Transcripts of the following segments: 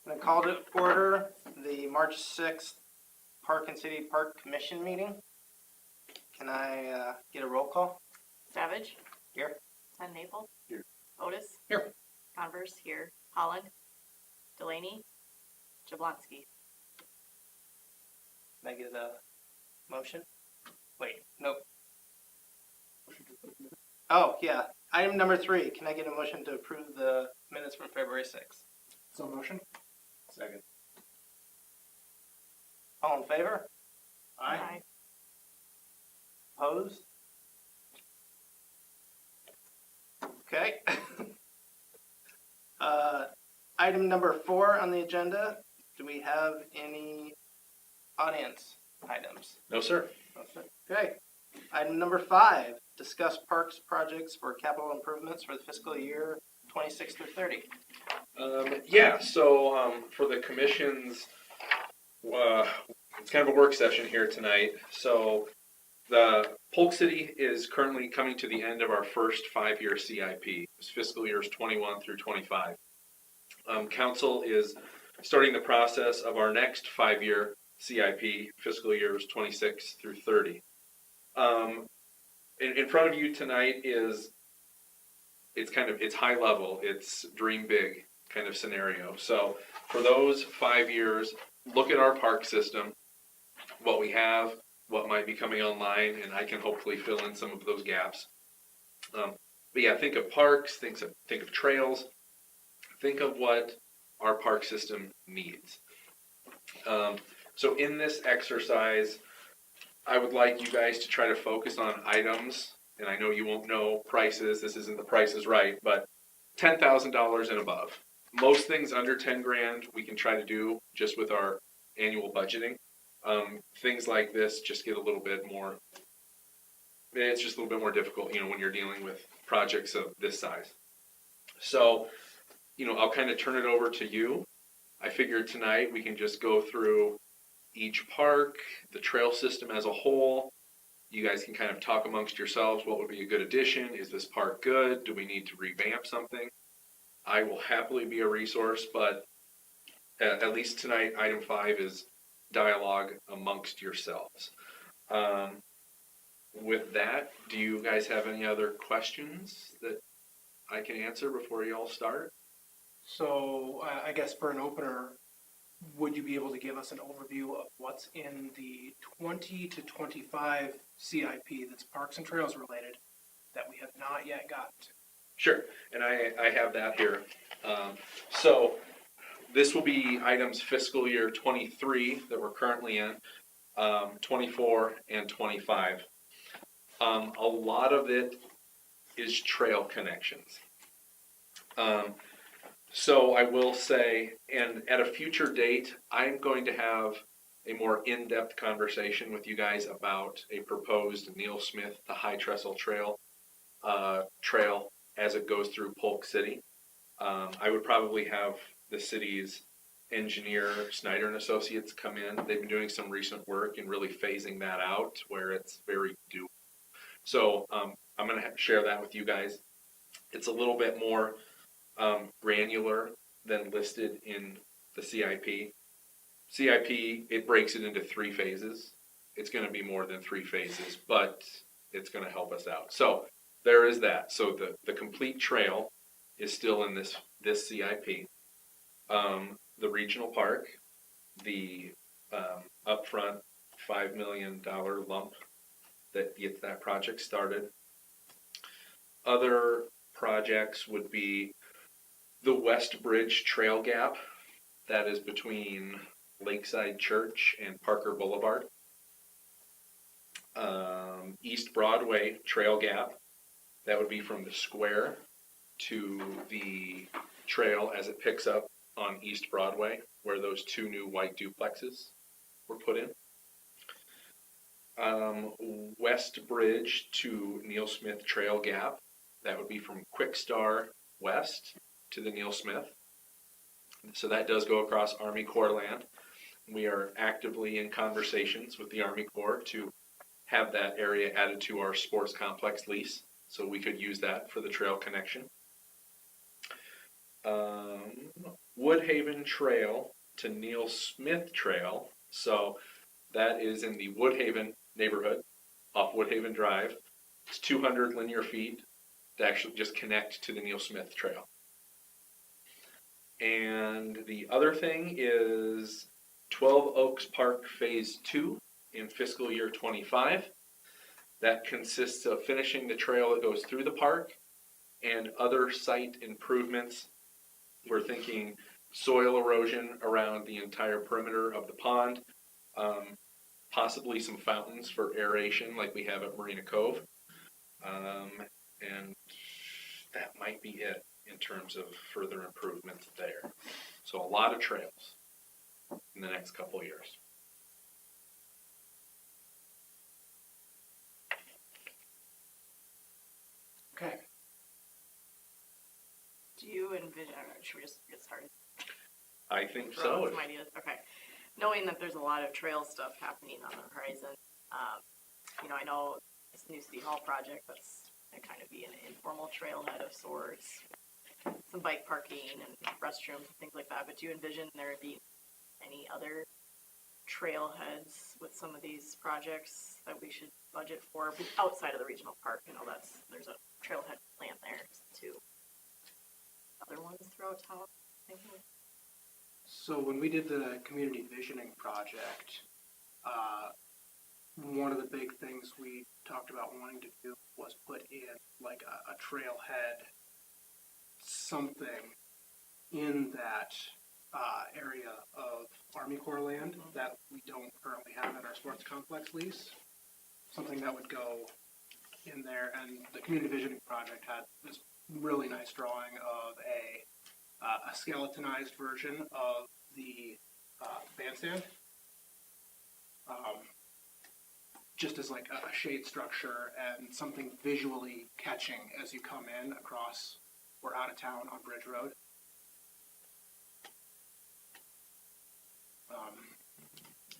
I called it order the March 6th Park and City Park Commission meeting. Can I get a roll call? Savage. Here. Ten Naples. Here. Otis. Here. Converse here. Holland. Delaney. Jablonski. Can I get a motion? Wait, nope. Oh, yeah. Item number 3. Can I get a motion to approve the minutes from February 6th? So motion? Second. All in favor? Aye. Opposed? Okay. Item number 4 on the agenda. Do we have any audience items? No, sir. Okay. Item number 5. Discuss parks projects for capital improvements for the fiscal year 26 through 30. So for the commission's, it's kind of a work session here tonight. So the Polk City is currently coming to the end of our first 5-year CIP. It's fiscal years 21 through 25. Council is starting the process of our next 5-year CIP, fiscal years 26 through 30. In front of you tonight is, it's high level, it's dream big kind of scenario. So for those 5 years, look at our park system, what we have, what might be coming online, and I can hopefully fill in some of those gaps. But yeah, think of parks, think of trails, think of what our park system needs. So in this exercise, I would like you guys to try to focus on items, and I know you won't know prices, this isn't the Price is Right, but $10,000 and above. Most things under 10 grand we can try to do just with our annual budgeting. Things like this just get a little bit more, it's just a little bit more difficult, when you're dealing with projects of this size. So, I'll kind of turn it over to you. I figured tonight we can just go through each park, the trail system as a whole. You guys can kind of talk amongst yourselves, what would be a good addition? Is this park good? Do we need to revamp something? I will happily be a resource, but at least tonight, item 5 is dialogue amongst yourselves. With that, do you guys have any other questions that I can answer before you all start? So I guess for an opener, would you be able to give us an overview of what's in the 20 to 25 CIP that's Parks and Trails related that we have not yet gotten to? Sure, and I have that here. So this will be items fiscal year 23 that we're currently in, 24 and 25. A lot of it is trail connections. So I will say, and at a future date, I'm going to have a more in-depth conversation with you guys about a proposed Neil Smith to High Trestle Trail as it goes through Polk City. I would probably have the city's engineer, Snyder and Associates, come in. They've been doing some recent work and really phasing that out where it's very doable. So I'm going to share that with you guys. It's a little bit more granular than listed in the CIP. CIP, it breaks it into 3 phases. It's going to be more than 3 phases, but it's going to help us out. So there is that. So the complete trail is still in this CIP. The regional park, the upfront $5 million lump that gets that project started. Other projects would be the West Bridge Trail Gap that is between Lakeside Church and Parker Boulevard. East Broadway Trail Gap, that would be from the square to the trail as it picks up on East Broadway, where those 2 new white duplexes were put in. West Bridge to Neil Smith Trail Gap, that would be from Quick Star West to the Neil Smith. So that does go across Army Corps land. We are actively in conversations with the Army Corps to have that area added to our sports complex lease, so we could use that for the trail connection. Woodhaven Trail to Neil Smith Trail. So that is in the Woodhaven neighborhood off Woodhaven Drive. It's 200 linear feet to actually just connect to the Neil Smith Trail. And the other thing is 12 Oaks Park Phase 2 in fiscal year 25. That consists of finishing the trail that goes through the park and other site improvements. We're thinking soil erosion around the entire perimeter of the pond, possibly some fountains for aeration like we have at Marina Cove. And that might be it in terms of further improvements there. So a lot of trails in the next couple of years. Okay. Do you envision, should we just get started? I think Throw so. out some ideas. Okay. Knowing that there's a lot of trail stuff happening on the horizon, I know this new City Hall project, that's going to kind of be an informal trailhead of sorts, some bike parking and restrooms and things like that, but do you envision there be any other trailheads with some of these projects that we should budget for outside of the regional park? There's a trailhead plan there too. Other ones throughout town, thinking. So when we did the community visioning project, one of the big things we talked about wanting to do was put in like a trailhead, something in that area of Army Corps land that we don't currently have in our sports complex lease. Something that would go in there, and the community visioning project had this really nice drawing of a skeletonized version of the bandstand, just as like a shade structure and something visually catching as you come in across or out of town on Bridge Road.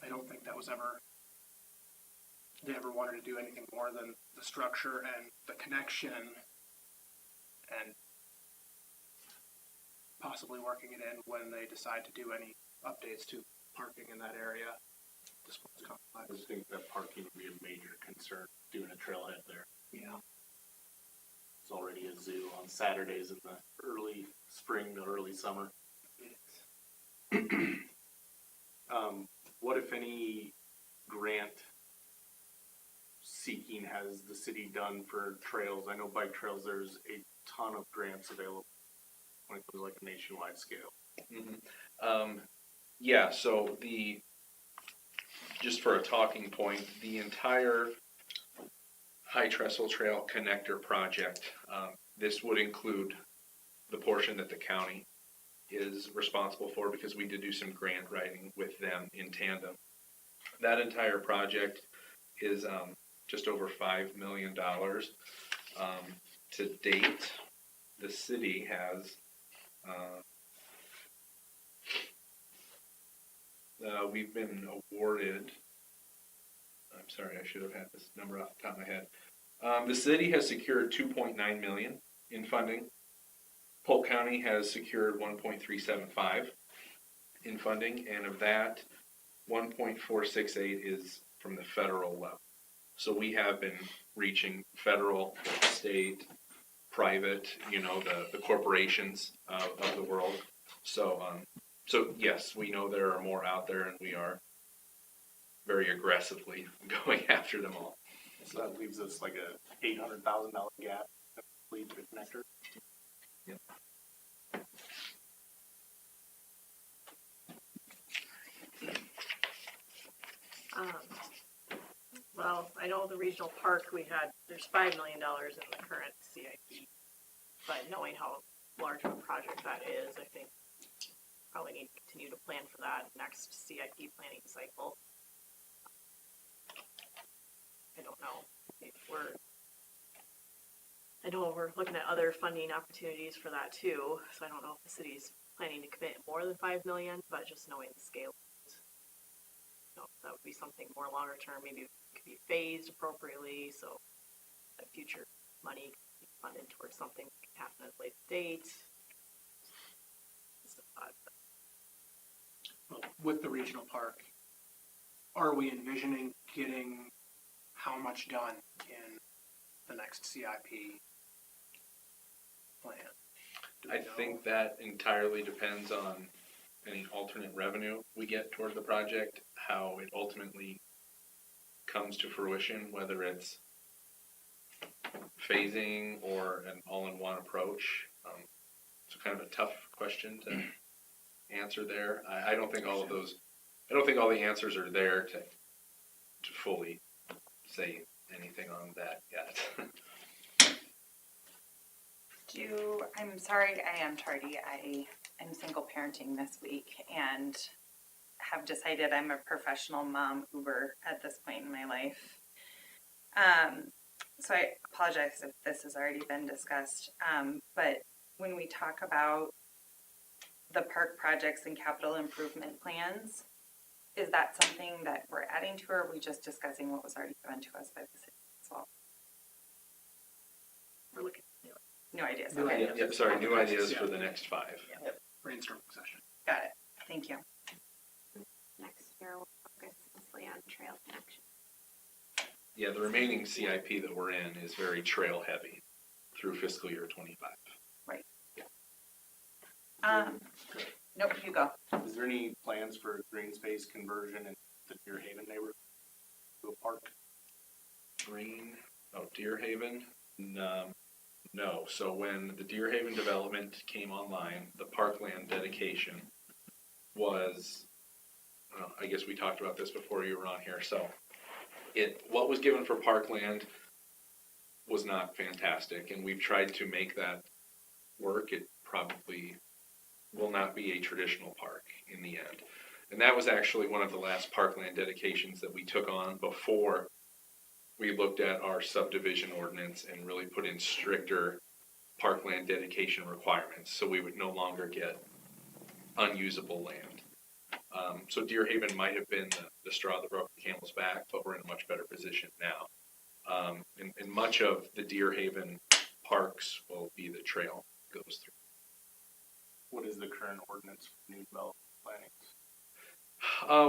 I don't think that was they ever wanted to do anything more than the structure and the connection and possibly working it in when they decide to do any updates to parking in that area. The sports complex. I think that parking would be a major concern, doing a trailhead there. Yeah. It's already a zoo on Saturdays in the early spring to early summer. What, if any, grant seeking has the city done for trails? I know bike trails, there's a ton of grants available when it goes like a nationwide scale. Yeah, so just for a talking point, the entire High Trestle Trail Connector project, this would include the portion that the county is responsible for, because we did do some grant writing with them in tandem. That entire project is just over $5 million. To date, the city has we've been awarded, I'm sorry, I should have had this number off the top of my head. The city has secured $2.9 million in funding. Polk County has secured $1.375 in funding, and of that, $1.468 is from the federal level. So we have been reaching federal, state, private, the corporations of the world. So yes, we know there are more out there, and we are very aggressively going after them all. So that leaves us like a $800,000 gap that leads to the connector. Yep. Well, I know the regional park there's $5 million in the current CIP, but knowing how large of a project that is, I think probably need to continue to plan for that next CIP planning cycle. I don't know if we're looking at other funding opportunities for that too, so I don't know if the city's planning to commit more than $5 million, but just knowing the scale, that would be something more longer term. Maybe it could be phased appropriately, so that future money could be funded towards something that can happen at a later date. Just a thought. with the regional park, are we envisioning getting how much done in the next CIP plan? Do we I know? think that entirely depends on any alternate revenue we get toward the project, how it ultimately comes to fruition, whether it's phasing or an all-in-one approach. It's kind of a tough question to answer there. I don't think all of those, I don't think all the answers are there to fully say anything on that yet. I'm sorry, I am tardy. I'm single parenting this week and have decided I'm a professional mom Uber at this point in my life. So I apologize if this has already been discussed. But when we talk about the park projects and capital improvement plans, is that something that we're adding to, or are we just discussing what was already given to us by the city as well? We're looking. New New ideas. ideas. Okay. Yeah, sorry, new ideas for the next 5. Brainstorming session. Got it. Thank you. Next year we'll focus mostly on trail connection. Yeah, the remaining CIP that we're in is very trail heavy through fiscal year 25. Nope, you go. Is there any plans for green space conversion in the Deer Haven neighborhood to a park? Deer Haven? No. So when the Deer Haven development came online, the parkland dedication was, I guess we talked about this before you were on here. So what was given for parkland was not fantastic, and we've tried to make that work. It probably will not be a traditional park in the end. And that was actually one of the last parkland dedications that we took on before we looked at our subdivision ordinance and really put in stricter parkland dedication requirements, so we would no longer get unusable land. So Deer Haven might have been the straw that broke the camel's back, but we're in a much better position now. And much of the Deer Haven parks will be the trail goes through. What is the current ordinance for new development planning?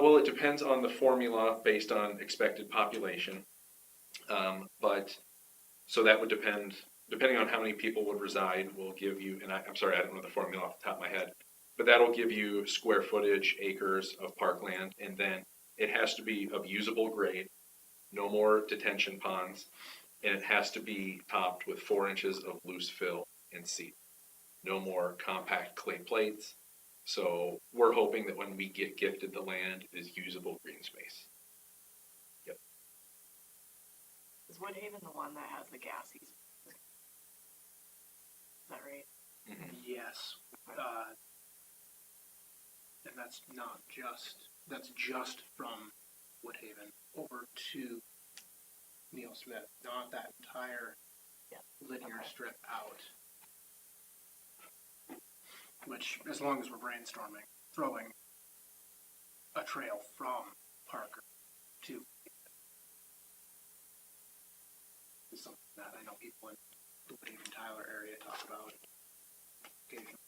Well, it depends on the formula based on expected population. But so that would depending on how many people would reside, will give you, and I'm sorry, I don't know the formula off the top of my head, but that'll give you square footage, acres of parkland, and then it has to be of usable grade, no more detention ponds, and it has to be topped with 4 inches of loose fill and seed. No more compact clay plates. So we're hoping that when we get gifted the land, it is usable green space. Yep. Is Woodhaven the one that has the gassies? Is that right? Mm-hmm. Yes. And that's just from Woodhaven over to Neil Smith, not that entire linear Okay. strip out. Which, as long as we're brainstorming, throwing a trail from Parker to is something that I know people in the Woodhaven Tyler area talk about occasionally.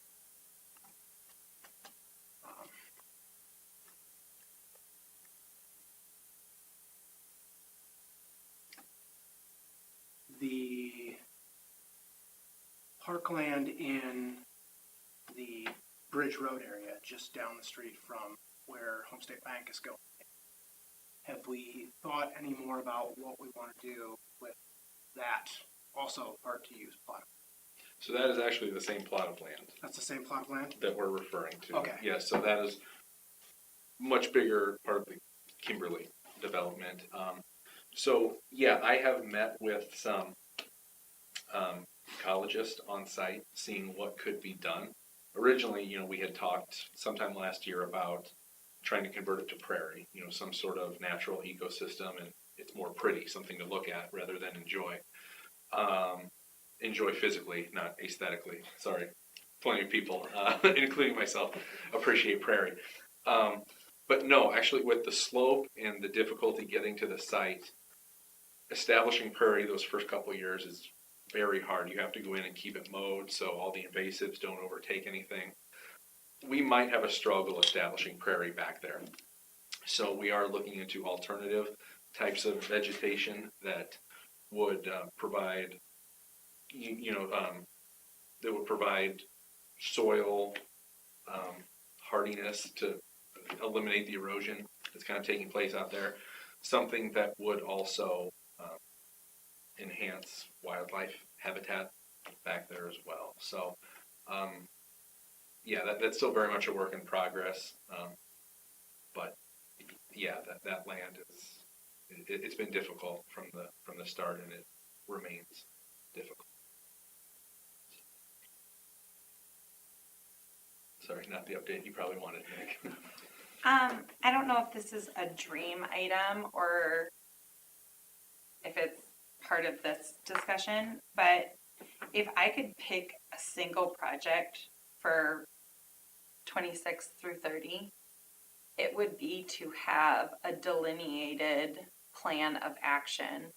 The parkland in the Bridge Road area, just down the street from where Home State Bank is going. Have we thought any more about what we want to do with that also part to use plot? So that is actually the same plot of land That's the same plot of land? that we're referring to. Okay. Yes, so that is much bigger part of the Kimberly development. So yeah, I have met with some ecologists on site, seeing what could be done. Originally, we had talked sometime last year about trying to convert it to prairie, some sort of natural ecosystem, and it's more pretty, something to look at rather than enjoy. Enjoy physically, not aesthetically. Sorry. Plenty of people, including myself, appreciate prairie. But no, actually with the slope and the difficulty getting to the site, establishing prairie those first couple of years is very hard. You have to go in and keep it mowed so all the invasives don't overtake anything. we might have a struggle establishing prairie back there. So we are looking into alternative types of vegetation that would provide, that would provide soil hardiness to eliminate the erosion that's kind of taking place out there. Something that would also enhance wildlife habitat back there as well. So, yeah, that's still very much a work in progress. But yeah, that land it's been difficult from the start, and it remains difficult. Sorry, not the update you probably wanted, Nick. I don't know if this is a dream item or if it's part of this discussion, but if I could pick a single project for 26 through 30, it would be to have a delineated plan of action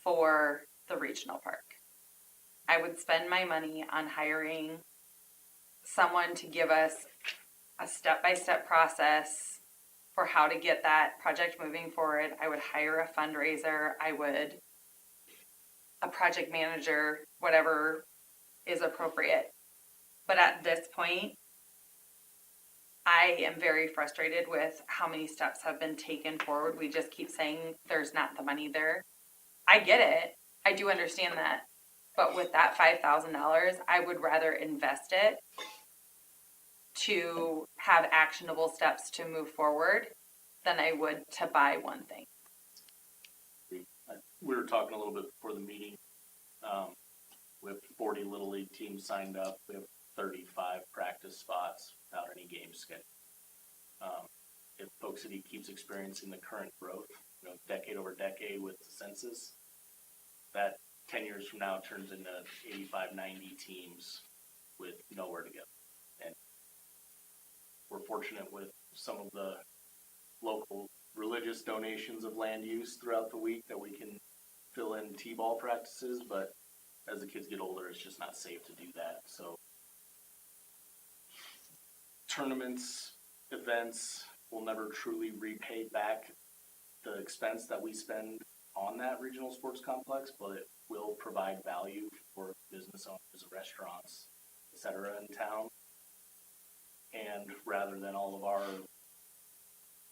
for the regional park. I would spend my money on hiring someone to give us a step-by-step process for how to get that project moving forward. I would hire a fundraiser. A project manager, whatever is appropriate. But at this point, I am very frustrated with how many steps have been taken forward. We just keep saying there's not the money there. I get it. I do understand that. But with that $5,000, I would rather invest it to have actionable steps to move forward than I would to buy one thing. We were talking a little bit before the meeting. We have 40 Little League teams signed up. We have 35 practice spots without any game schedule. If Polk City keeps experiencing the current growth, decade over decade with the census, that 10 years from now turns into 85, 90 teams with nowhere to go. And we're fortunate with some of the local religious donations of land use throughout the week that we can fill in t-ball practices, but as the kids get older, it's just not safe to do that. So tournaments, events will never truly repay back the expense that we spend on that regional sports complex, but it will provide value for business owners, restaurants, etc. in town. And rather than all of our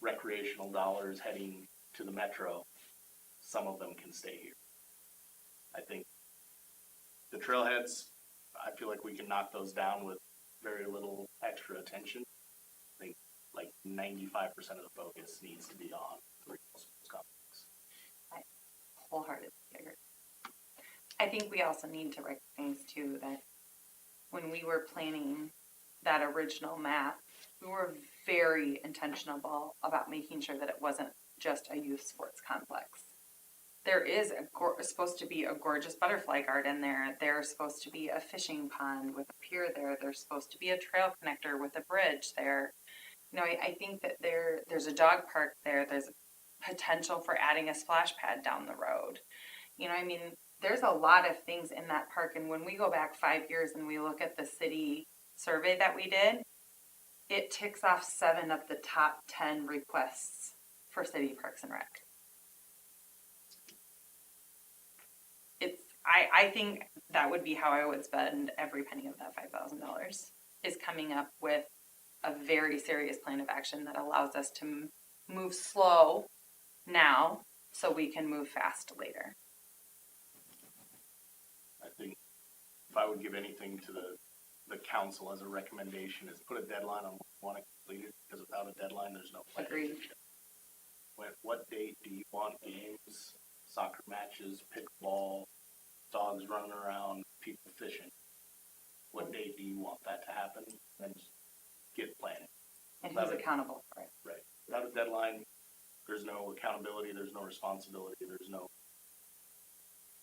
recreational dollars heading to the metro, some of them can stay here. I think the trailheads, I feel like we can knock those down with very little extra attention. I think like 95% of the focus needs to be on the regional sports complex. I wholeheartedly agree. I think we also need to recognize too that when we were planning that original map, we were very intentional about making sure that it wasn't just a youth sports complex. There is supposed to be a gorgeous butterfly garden there. There's supposed to be a fishing pond with a pier there. There's supposed to be a trail connector with a bridge there. I think that there's a dog park there. There's potential for adding a splash pad down the road. There's a lot of things in that park. And when we go back 5 years and we look at the city survey that we did, it ticks off 7 of the top 10 requests for city parks and rec. I think that would be how I would spend every penny of that $5,000, is coming up with a very serious plan of action that allows us to move slow now so we can move fast later. I think if I would give anything to the council as a recommendation, is put a deadline on when you want to complete it, because without a deadline, there's no plan. Agreed. What date do you want games, soccer matches, pickleball, dogs running around, people fishing? What date do you want that to happen? And just get planning. And who's accountable for it? Right. Without a deadline, there's no accountability, there's no responsibility, there's no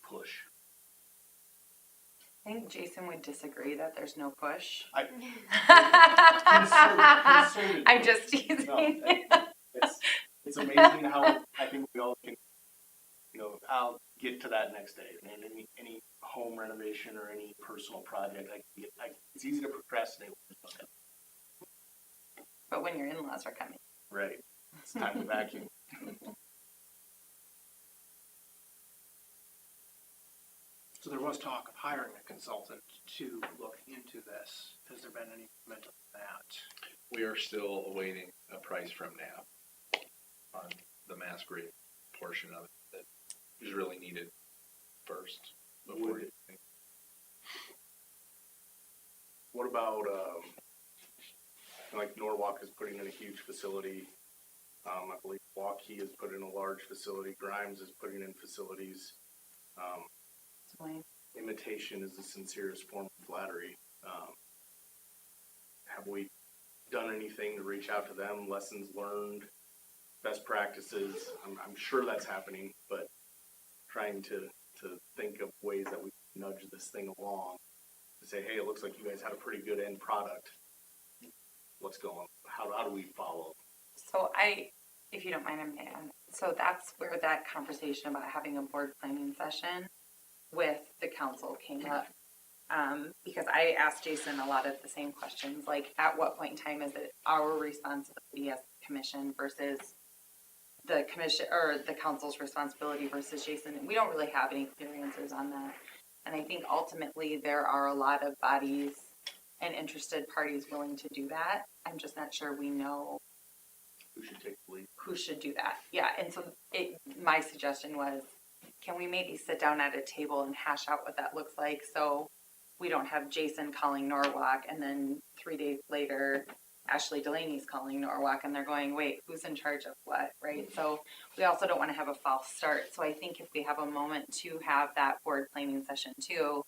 push. I think Jason would disagree that there's no push. Concerted I'm push. just teasing. No, it's amazing how I think we all can, I'll get to that next day. And any home renovation or any personal project, it's easy to procrastinate. but when your in-laws are coming. Right. It's time to vacuum. So there was talk of hiring a consultant to look into this. Has there been any movement on that? We are still awaiting a price from NAP on the mass grade portion of it that is really needed first before you think. What about, like Norwalk is putting in a huge facility. I believe Waukee has put in a large facility. Grimes is putting in facilities. Imitation is the sincerest form of flattery. Have we done anything to reach out to them? Lessons learned, best practices? I'm sure that's happening, but trying to think of ways that we can nudge this thing along to say, hey, it looks like you guys had a pretty good end product. What's going on? How do we follow? So if you don't mind, I'm gonna, so that's where that conversation about having a board planning session with the council came up. Because I asked Jason a lot of the same questions, like at what point in time is it our responsibility as a commission versus the commission or the council's responsibility versus Jason? And we don't really have any clear answers on that. And I think ultimately there are a lot of bodies and interested parties willing to do that. I'm just not sure we know Who should take the lead? who should do that. Yeah, and so my suggestion was, can we maybe sit down at a table and hash out what that looks like, so we don't have Jason calling Norwalk and then 3 days later Ashley Delaney's calling Norwalk and they're going, wait, who's in charge of what, right? So we also don't want to have a false start. So I think if we have a moment to have that board planning session too,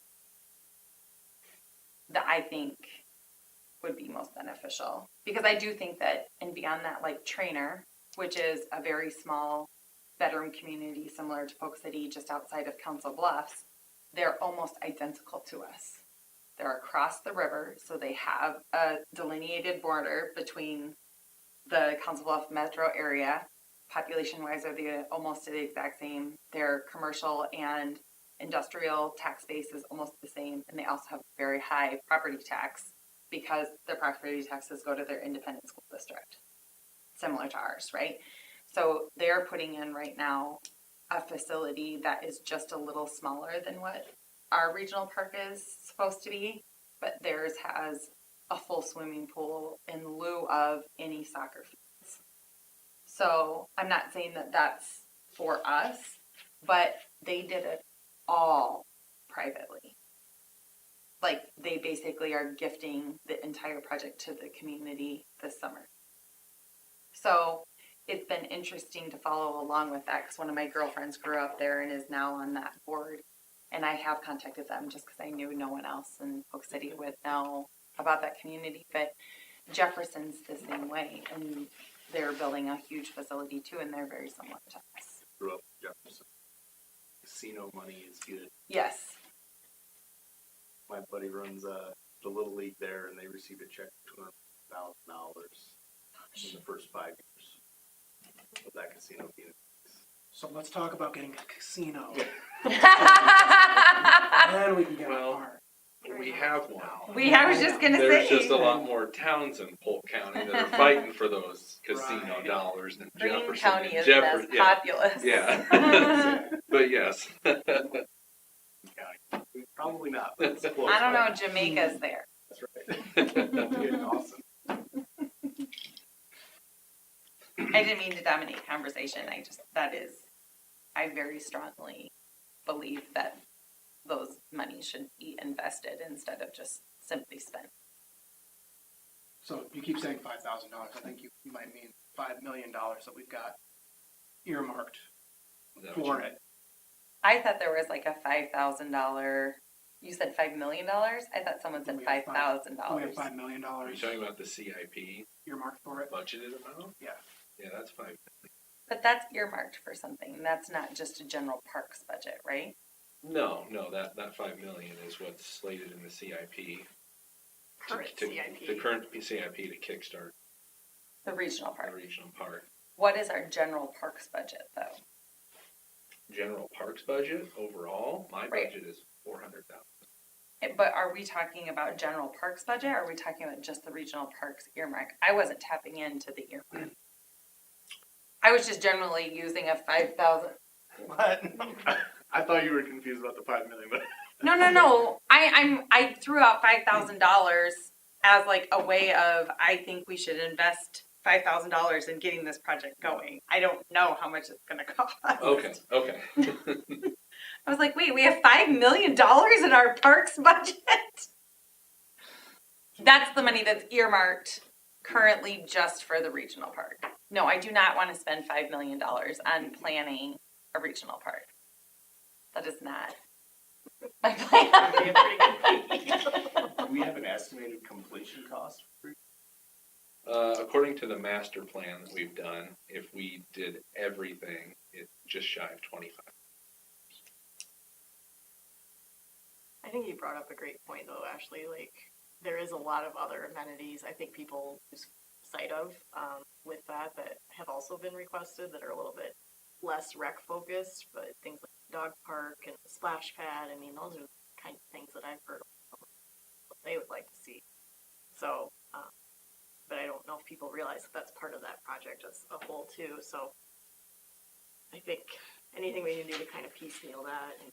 that I think would be most beneficial. Because I do think that, and beyond that, like Trainer, which is a very small bedroom community similar to Polk City, just outside of Council Bluffs, they're almost identical to us. They're across the river, so they have a delineated border between the Council Bluff metro area. Population-wise, are almost the exact same. Their commercial and industrial tax base is almost the same, and they also have very high property tax because their property taxes go to their independent school district, similar to ours, right? So they're putting in right now a facility that is just a little smaller than what our regional park is supposed to be, but theirs has a full swimming pool in lieu of any soccer fields. So I'm not saying that that's for us, but they did it all privately. Like, they basically are gifting the entire project to the community this summer. So it's been interesting to follow along with that because one of my girlfriends grew up there and is now on that board. And I have contacted them just because I knew no one else in Polk City would know about that community. But Jefferson's the same way, and they're building a huge facility too, and they're very similar to us. Grew up in Jefferson. Casino money is good. Yes. My buddy runs the Little League there, and they received a check for $200,000 in the first 5 years of that casino being. So let's talk about getting a casino. I Then we can get Well, on par. We have one. was just going to say. There's just a lot more towns in Polk County that are fighting for those casino Right. dollars than Green Jefferson. County and isn't as yeah. populous. Yeah. But yes. Probably not. But it's close. I don't know, Jamaica's there. That's right. That's good. Awesome. I didn't mean to dominate conversation. I very strongly believe that those monies should be invested instead of just simply spent. So you keep saying $5,000. I think you might mean $5 million that we've got earmarked Is that what for you- it. I thought there was like a $5,000. You said $5 million? I thought someone said We have $5,000. We have $5 million Are you talking about the CIP earmarked for it. budgeted amount? Yeah. Yeah, that's fine. But that's earmarked for something. That's not just a general parks budget, right? No, that 5 million is what's slated in the CIP. Current CIP. The current CIP to kickstart The regional the park. regional park. What is our general parks budget, though? General parks budget overall, my Right. budget is $400,000. But are we talking about general parks budget, or are we talking about just the regional parks earmark? I wasn't tapping into the earmark. I was just generally using a 5,000. What? I thought you were confused about the 5 million, but No. I threw out $5,000 as like a way of, I think we should invest $5,000 in getting this project going. I don't know how much it's gonna cost. Okay. I was like, wait, we have $5 million in our parks budget? That's the money that's earmarked currently just for the regional park. No, I do not want to spend $5 million on planning a regional park. That is not my plan. It'd be a pretty good fee. Do we have an estimated completion cost? According to the master plan that we've done, if we did everything, it's just shy of 25. I think you brought up a great point though, Ashley, like, there is a lot of other amenities I think people lose sight of, with that have also been requested that are a little bit less rec focused, but things like dog park and splash pad, I mean, those are the kind of things that I've heard what they would like to see. So, but I don't know if people realize that that's part of that project as a whole too, so I think anything we can do to kind of piecemeal that and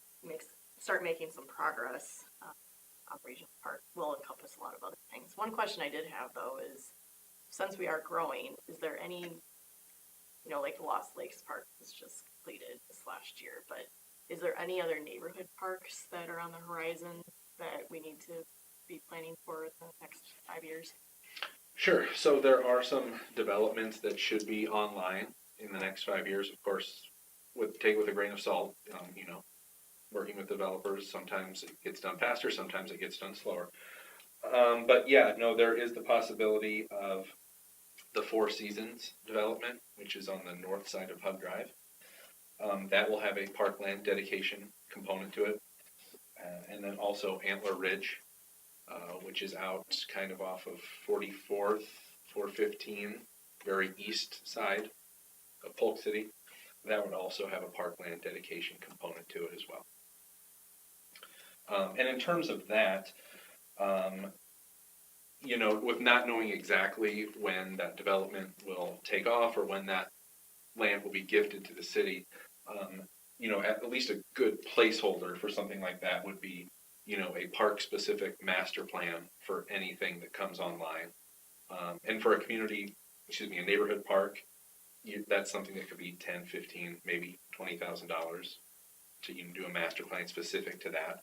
start making some progress on regional park will encompass a lot of other things. One question I did have though is, since we are growing, is there any, like the Lost Lakes Park was just completed this last year, but is there any other neighborhood parks that are on the horizon that we need to be planning for in the next 5 years? Sure. So there are some developments that should be online in the next 5 years. Of course, take it with a grain of salt. Working with developers, sometimes it gets done faster, sometimes it gets done slower. But yeah, no, there is the possibility of the Four Seasons development, which is on the north side of Hub Drive. That will have a parkland dedication component to it. And then also Antler Ridge, which is out kind of off of 44th, 415, very east side of Polk City. That would also have a parkland dedication component to it as well. And in terms of that, with not knowing exactly when that development will take off or when that land will be gifted to the city, at least a good placeholder for something like that would be, a park-specific master plan for anything that comes online. And for a neighborhood park, that's something that could be $10, $15, maybe $20,000 to even do a master plan specific to that.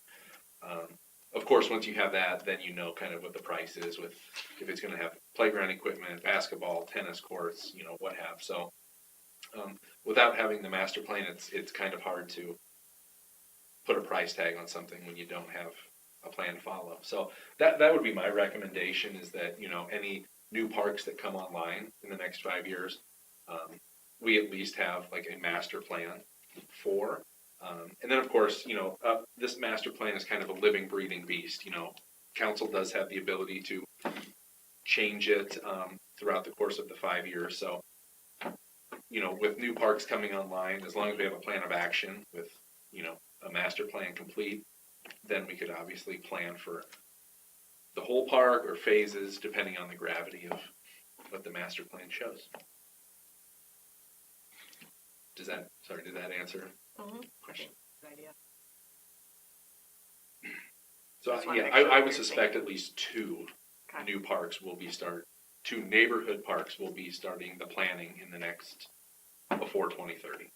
Of course, once you have that, then you know kind of what the price is with if it's going to have playground equipment, basketball, tennis courts, what have. So without having the master plan, it's kind of hard to put a price tag on something when you don't have a plan to follow. So that would be my recommendation, is that any new parks that come online in the next 5 years, we at least have like a master plan for. And then, of course, this master plan is kind of a living, breathing beast. Council does have the ability to change it throughout the course of the 5 years. So, with new parks coming online, as long as we have a plan of action with, a master plan complete, then we could obviously plan for the whole park or phases, depending on the gravity of what the master plan shows. Did that answer? Mm-hmm. Good idea. So Just wanna yeah, make sure I what would you're suspect saying. at least two Okay. new parks will be two neighborhood parks will be starting the planning in the next, before 2030.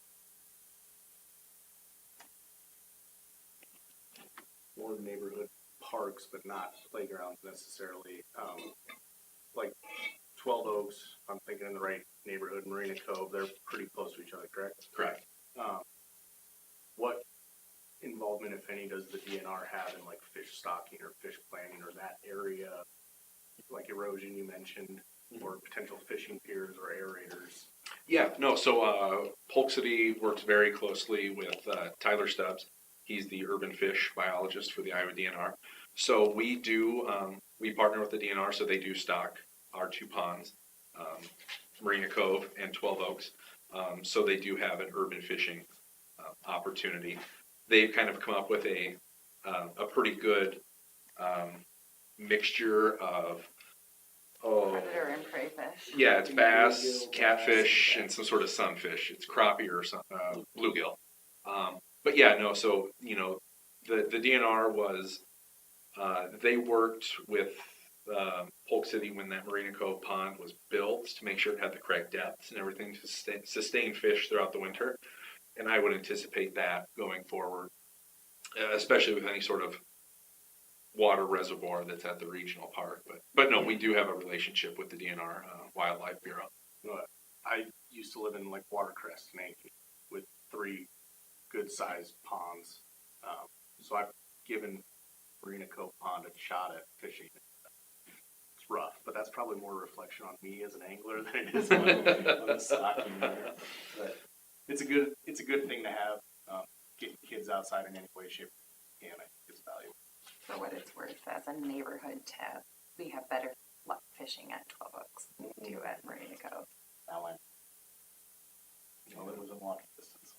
more neighborhood parks, but not playgrounds necessarily. Like 12 Oaks, if I'm thinking in the right neighborhood, Marina Cove, they're pretty close to each other, correct? Correct. What involvement, if any, does the DNR have in like fish stocking or fish planning or that area, like erosion you mentioned, or potential fishing piers or aerators? Yeah, no, so Polk City works very closely with Tyler Stubbs. He's the urban fish biologist for the Iowa DNR. So we partner with the DNR, so they do stock our two ponds, Marina Cove and 12 Oaks. So they do have an urban fishing opportunity. They've kind of come up with a pretty good mixture of, Predator and prey fish. yeah, it's bass, Bluegill, catfish, bass, and some sort of sunfish. It's crappie or some bluegill. But yeah, no. So the DNR was they worked with Polk City when that Marina Cove pond was built to make sure it had the correct depths and everything to sustain fish throughout the winter. And I would anticipate that going forward, especially with any sort of water reservoir that's at the regional park. But no, we do have a relationship with the DNR Wildlife Bureau. I used to live in like Watercrest, Yankee, with 3 good-sized ponds. So I've given Marina Cove Pond a shot at fishing. It's rough, but that's probably more a reflection on me as an angler than it is on the stocking there. But it's a good thing to have. Getting kids outside in any way, shape, or form, I think is valuable. For what it's worth, as a neighborhood tip, we have better luck fishing at 12 Oaks than we do at Marina Cove. That one. It was in walking distance.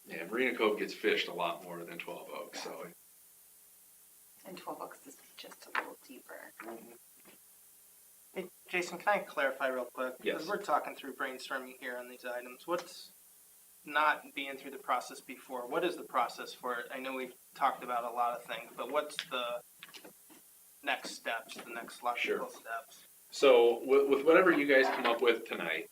Yeah, Marina Cove gets fished a lot more than 12 Oaks. So And 12 Oaks is just a little deeper. Hey, Jason, can I clarify real quick? Yes. Because we're talking through brainstorming here on these items. What's not being through the process before? What is the process for it? I know we've talked about a lot of things, but what's the next steps, the next logical steps? So with whatever you guys come up with tonight,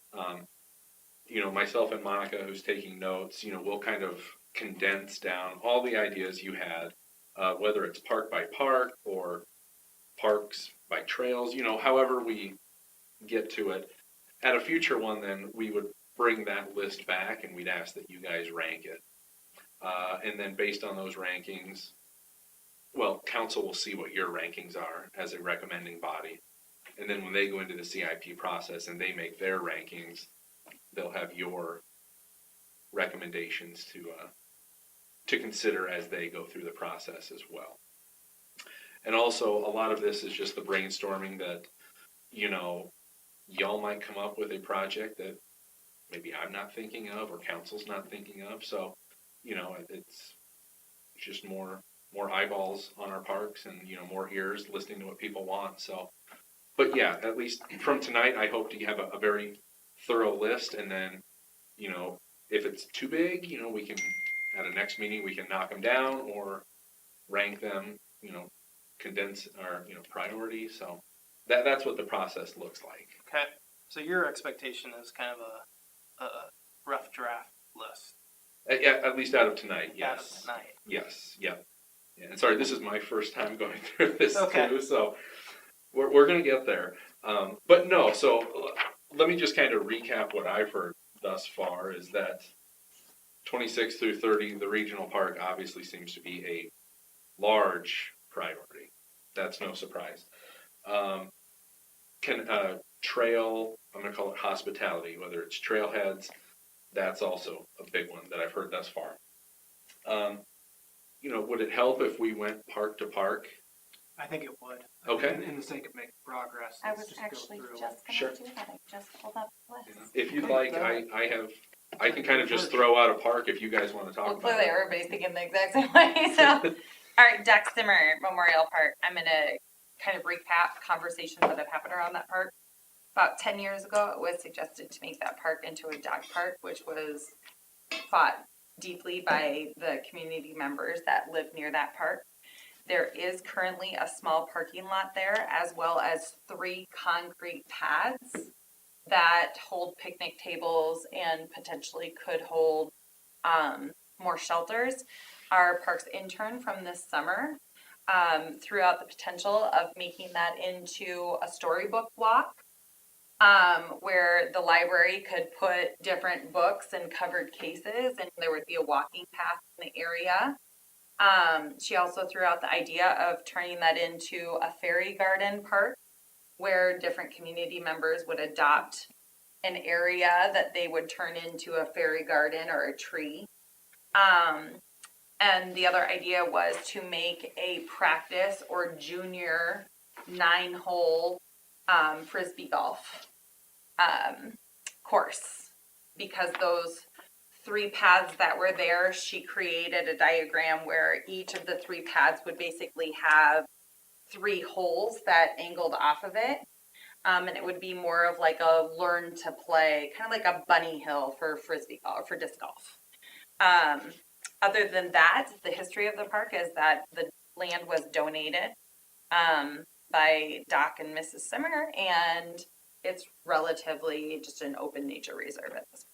myself and Monica, who's taking notes, we'll kind of condense down all the ideas you had, whether it's park by park or parks by trails, however we get to it. At a future one, then we would bring that list back and we'd ask that you guys rank it. And then based on those rankings, well, council will see what your rankings are as a recommending body. And then when they go into the CIP process and they make their rankings, they'll have your recommendations to consider as they go through the process as well. And also, a lot of this is just the brainstorming that, y'all might come up with a project that maybe I'm not thinking of or council's not thinking of. So, it's just more eyeballs on our parks and, more ears listening to what people want. So, but yeah, at least from tonight, I hope to have a very thorough list. And then, if it's too big, we can, at a next meeting, we can knock them down or rank them, condense our, priorities. So that's what the process looks like. Okay. So your expectation is kind of a rough draft list. At least out of tonight, yes. Out of tonight. Yes, yeah. And sorry, this is my first time going through this Okay. too, so we're going to get there. But no, so let me just kind of recap what I've heard thus far is that 26 through 30, the regional park obviously seems to be a large priority. That's no surprise. Trail, I'm going to call it hospitality, whether it's trailheads, that's also a big one that I've heard thus far. Would it help if we went park to park? I think it would. Okay. In the sake of making progress. I let's was just go actually through. just Sure. going to do that. I just pulled up the list. If you'd like, I can kind of just throw out a park if you guys want to talk Well, about clearly it. everybody's thinking the exact same way. So, all right, Jack Zimmer Memorial Park. I'm going to kind of recap conversations that have happened around that park. About 10 years ago, it was suggested to make that park into a dog park, which was fought deeply by the community members that live near that park. There is currently a small parking lot there, as well as 3 concrete pads that hold picnic tables and potentially could hold more shelters. Our parks intern from this summer threw out the potential of making that into a storybook walk, where the library could put different books in covered cases and there would be a walking path in the area. She also threw out the idea of turning that into a fairy garden park where different community members would adopt an area that they would turn into a fairy garden or a tree. And the other idea was to make a practice or junior 9-hole Frisbee golf course, because those 3 paths that were there, she created a diagram where each of the 3 paths would basically have 3 holes that angled off of it. And it would be more of like a learn to play, kind of like a bunny hill for frisbee golf, for disc golf. Other than that, the history of the park is that the land was donated by Doc and Mrs. Simmer, and it's relatively just an open nature reserve at this point.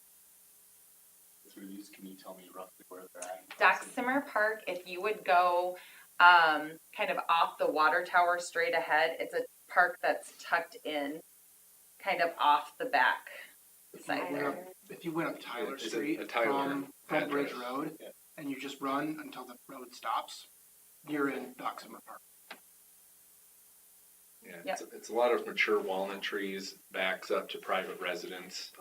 Through these, can you tell me roughly where they're at? Doc Simmer Park, if you would go kind of off the water tower straight ahead, it's a park that's tucked in kind of off the back side there. If you went up Tyler Is it Street a Tyler from Bridge address? Road, Yeah. and you just run until the road stops, you're in Dock Summer Park. Yeah, Yep. it's a lot of mature walnut trees, backs up to private residence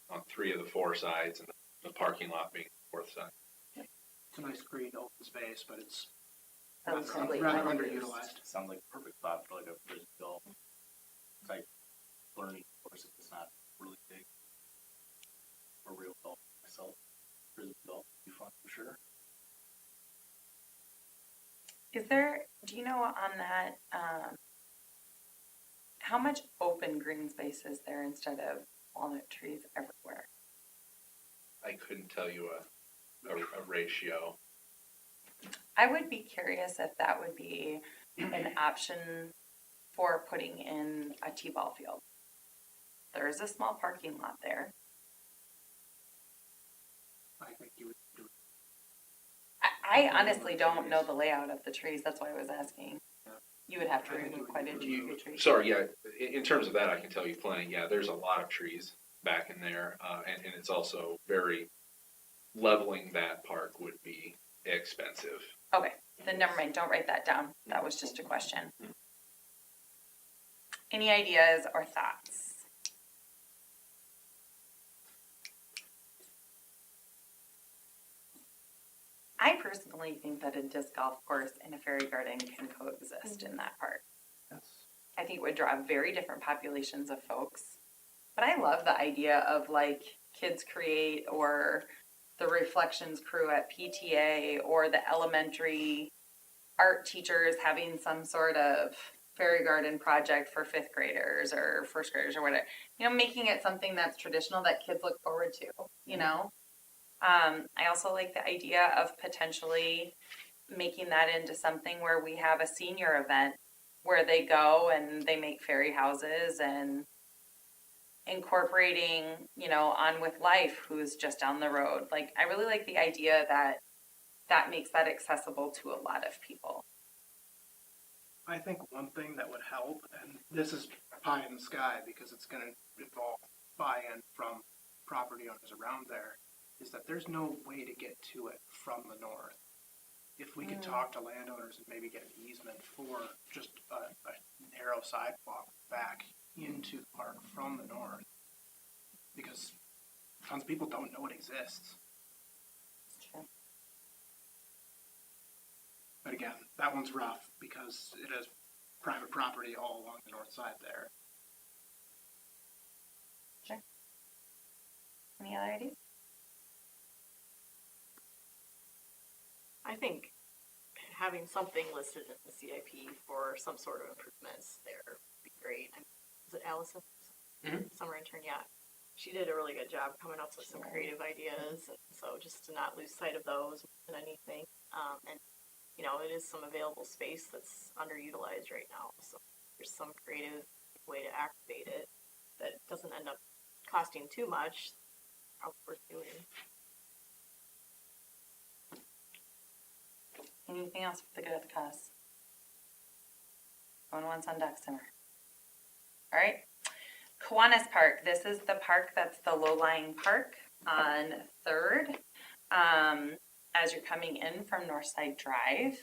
on 3 of the 4 sides, and the parking lot being the 4th side. It's a nice green open space, but it's Relatively rather underused. underutilized. Sounds like a perfect spot for like a frisbee golf type learning course if it's not really big. Or real golf myself. Frisbee golf would be fun for sure. Is there, do you know on that, how much open green space is there instead of walnut trees everywhere? I couldn't tell you a ratio. I would be curious if that would be an option for putting in a t-ball field. There is a small parking lot there. I think you would do it. I honestly don't know the layout of the trees, that's why I was asking. You would have to remove quite a few trees. Sorry, yeah, in terms of that, I can tell you plenty. Yeah, there's a lot of trees back in there, and it's also very, leveling that park would be expensive. Okay, then never mind, don't write that down. That was just a question. Any ideas or thoughts? I personally think that a disc golf course and a fairy garden can coexist in that park. I think it would draw very different populations of folks. But I love the idea of like Kids Create or the Reflections crew at PTA or the elementary art teachers having some sort of fairy garden project for 5th graders or 1st graders or whatever. You know, making it something that's traditional that kids look forward to, you know? I also like the idea of potentially making that into something where we have a senior event where they go and they make fairy houses and incorporating, you know, On With Life, who's just down the road. Like, I really like the idea that that makes that accessible to a lot of people. I think one thing that would help, and this is pie in the sky because it's going to involve buy-in from property owners around there, is that there's no way to get to it from the north. If we could talk to landowners and maybe get an easement for just a narrow sidewalk back into the park from the north, because tons of people don't know it exists. But again, that one's rough because it is private property all along the north side there. Any other ideas? I think having something listed in the CIP for some sort of improvements there would be great. Is it Allison? Summer intern, yeah. She did a really good job coming up with some creative ideas, and so just to not lose sight of those than anything. And you know, it is some available space that's underutilized right now. So there's some creative way to activate it that doesn't end up costing too much. Probably worth doing. Anything else for the good of the cause? Going once on Dock Summer. All right. Kiwanis Park. This is the park that's the low-lying park on 3rd. As you're coming in from Northside Drive.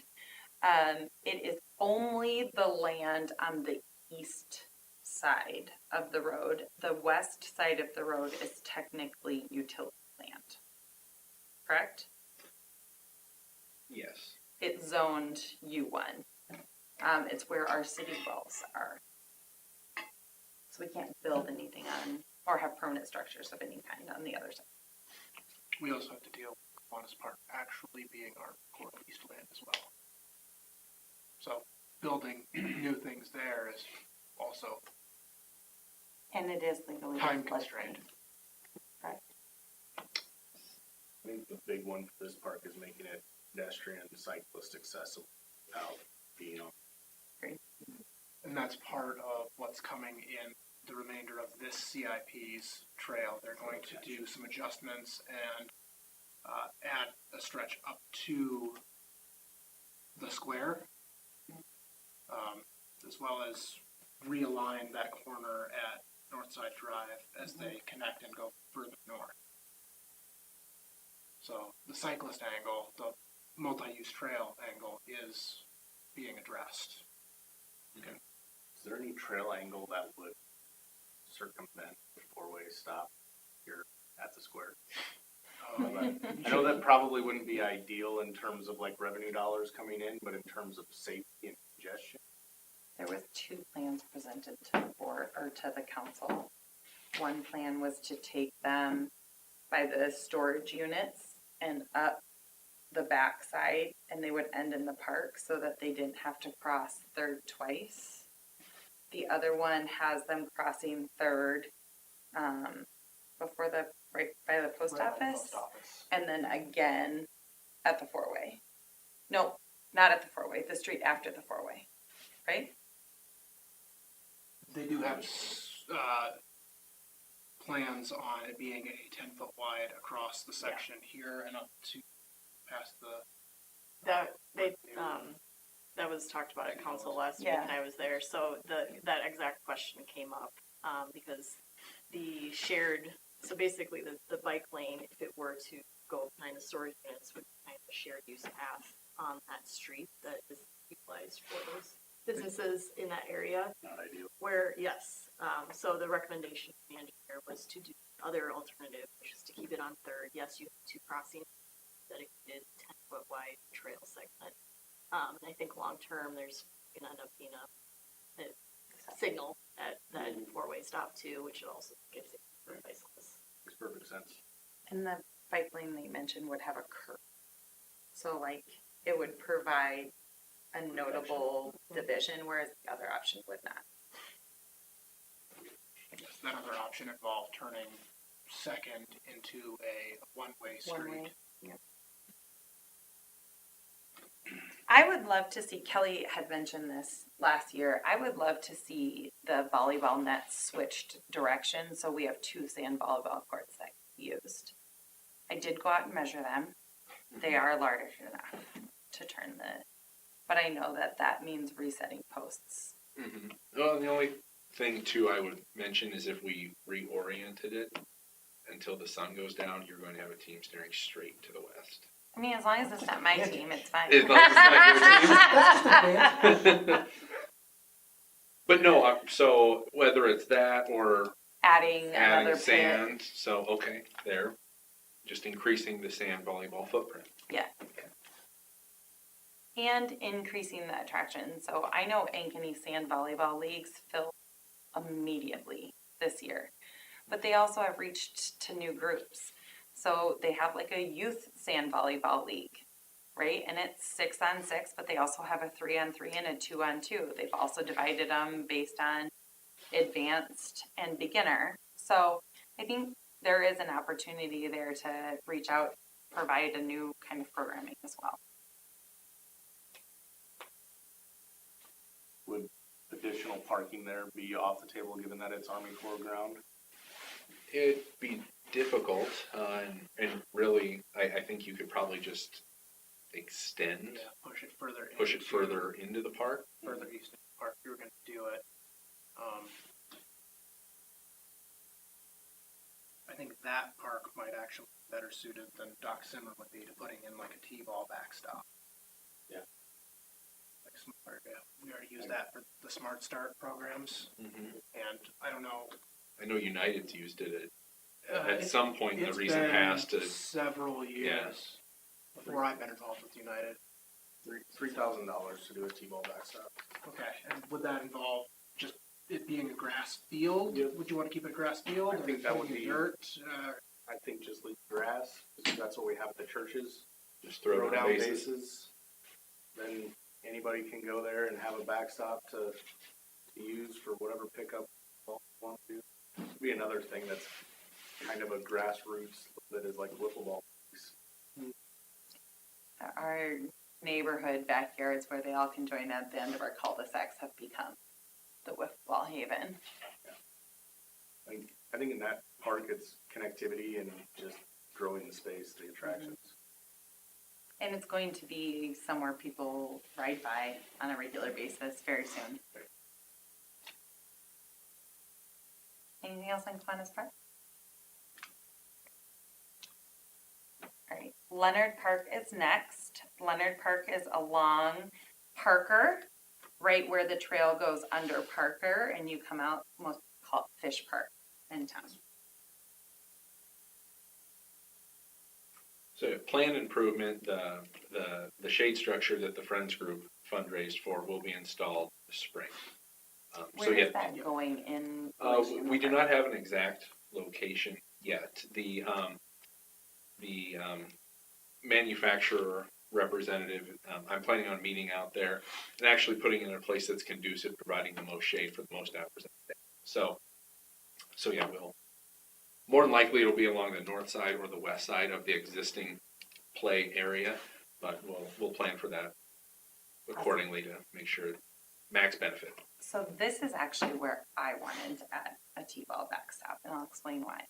It is only the land on the east side of the road. The west side of the road is technically utility land. Correct? Yes. It's zoned U1. It's where our city wells are. So we can't build anything on, or have permanent structures of any kind on the other side. we also have to deal with Kiwanis Park actually being our core east land as well. So building new things there is also And it is legally. time floodplain. constrained. I think the big one for this park is making it pedestrian and cyclist accessible without being on. And that's part of what's coming in the remainder of this CIP's trail. They're going to do some adjustments and add a stretch up to the square, as well as realign that corner at Northside Drive as they connect and go further north. So the cyclist angle, the multi-use trail angle is being addressed. Is there any trail angle that would circumvent the four-way stop here at the square? I know that probably wouldn't be ideal in terms of like revenue dollars coming in, but in terms of safety and congestion. There was two plans presented to the board or to the council. One plan was to take them by the storage units and up the backside, and they would end in the park so that they didn't have to cross Third twice. The other one has them crossing Third, before right by the post office, and then again at the four-way. No, not at the four-way, the street after the four-way, right? They do have plans on it being a 10-foot wide across the section here and up to past the. That was talked about at council last week, Yeah. and I was there, so that exact question came up, because the shared, so basically the bike lane, if it were to go behind the storage units, would be kind of a shared use path on that street that is utilized for those businesses in that area. Not ideal. Where, yes, so the recommendation from the engineer was to do other alternative, which is to keep it on Third. Yes, you have two crossings, dedicated 10-foot wide trail segment. And I think long-term, there's going to end up being a signal at that four-way stop too, which also gets it for bicyclists. Makes perfect sense. And the bike lane they mentioned would have a curve. So like, it would provide a notable division, whereas the other option would not. That other option involved turning Second into a one-way street. One-way, yeah. I would love to see, Kelly had mentioned this last year, I would love to see the volleyball nets switched direction, so we have two sand volleyball courts that can be used. I did go out and measure them. They are large enough to turn but I know that means resetting posts. Mm-hmm. Well, the only thing too I would mention is if we reoriented it until the sun goes down, you're going to have a team staring straight to the west. I mean, as long as it's not my team, it's fine. As long as it's not your team. But no, so whether it's that or Adding another pit. sand, so okay, there, just increasing the sand volleyball footprint. Yeah. And increasing the attraction. So I know Ankeny Sand Volleyball Leagues fill immediately this year. But they also have reached to new groups. So they have like a youth sand volleyball league, right? And it's 6-on-6, but they also have a 3-on-3 and a 2-on-2. They've also divided them based on advanced and beginner. So I think there is an opportunity there to reach out, provide a new kind of programming as well. Would additional parking there be off the table given that it's Army Corps ground? It'd be difficult, and really, I think you could probably just extend, Yeah, push it further. into the park. Further east of the park, if you were going to do it. I think that park might actually be better suited than Doc Simmer would be to putting in like a T-ball backstop. Yeah. Like smart, yeah. We already use that for the Smart Start programs, Mm-hmm. and I don't know. I know United's used it at some point in the It's recent been past. several years before I've been involved with United. $3,000 to do a T-ball backstop. Okay, and would that involve just it being a grass field? Yep. Would you want to keep it a grass field? I think that would putting be- dirt. think just leave grass, because that's what we have at the churches. Just throw down bases. Then anybody can go there and have a backstop to use for whatever pickup they want to do. Be another thing that's kind of a grassroots that is like wiffle ball. Our neighborhood backyards where they all can join at the end of our cul-de-sacs have become the wiffle ball haven. I think in that park, it's connectivity and just growing the space, the attractions. And it's going to be somewhere people ride by on a regular basis very soon. Anything else on Kiwanis Park? All right, Leonard Park is next. Leonard Park is along Parker, right where the trail goes under Parker, and you come out, most call it Fish Park in town. So planned improvement, the shade structure that the Friends Group fundraised for will be installed this spring. Where is that going in? We do not have an exact location yet. The manufacturer representative, I'm planning on meeting out there and actually putting it in a place that's conducive, providing the most shade for the most hours of the day. So yeah, more than likely it'll be along the north side or the west side of the existing play area, but we'll plan for that accordingly to make sure max benefit. So this is actually where I wanted to add a T-ball backstop, and I'll explain why.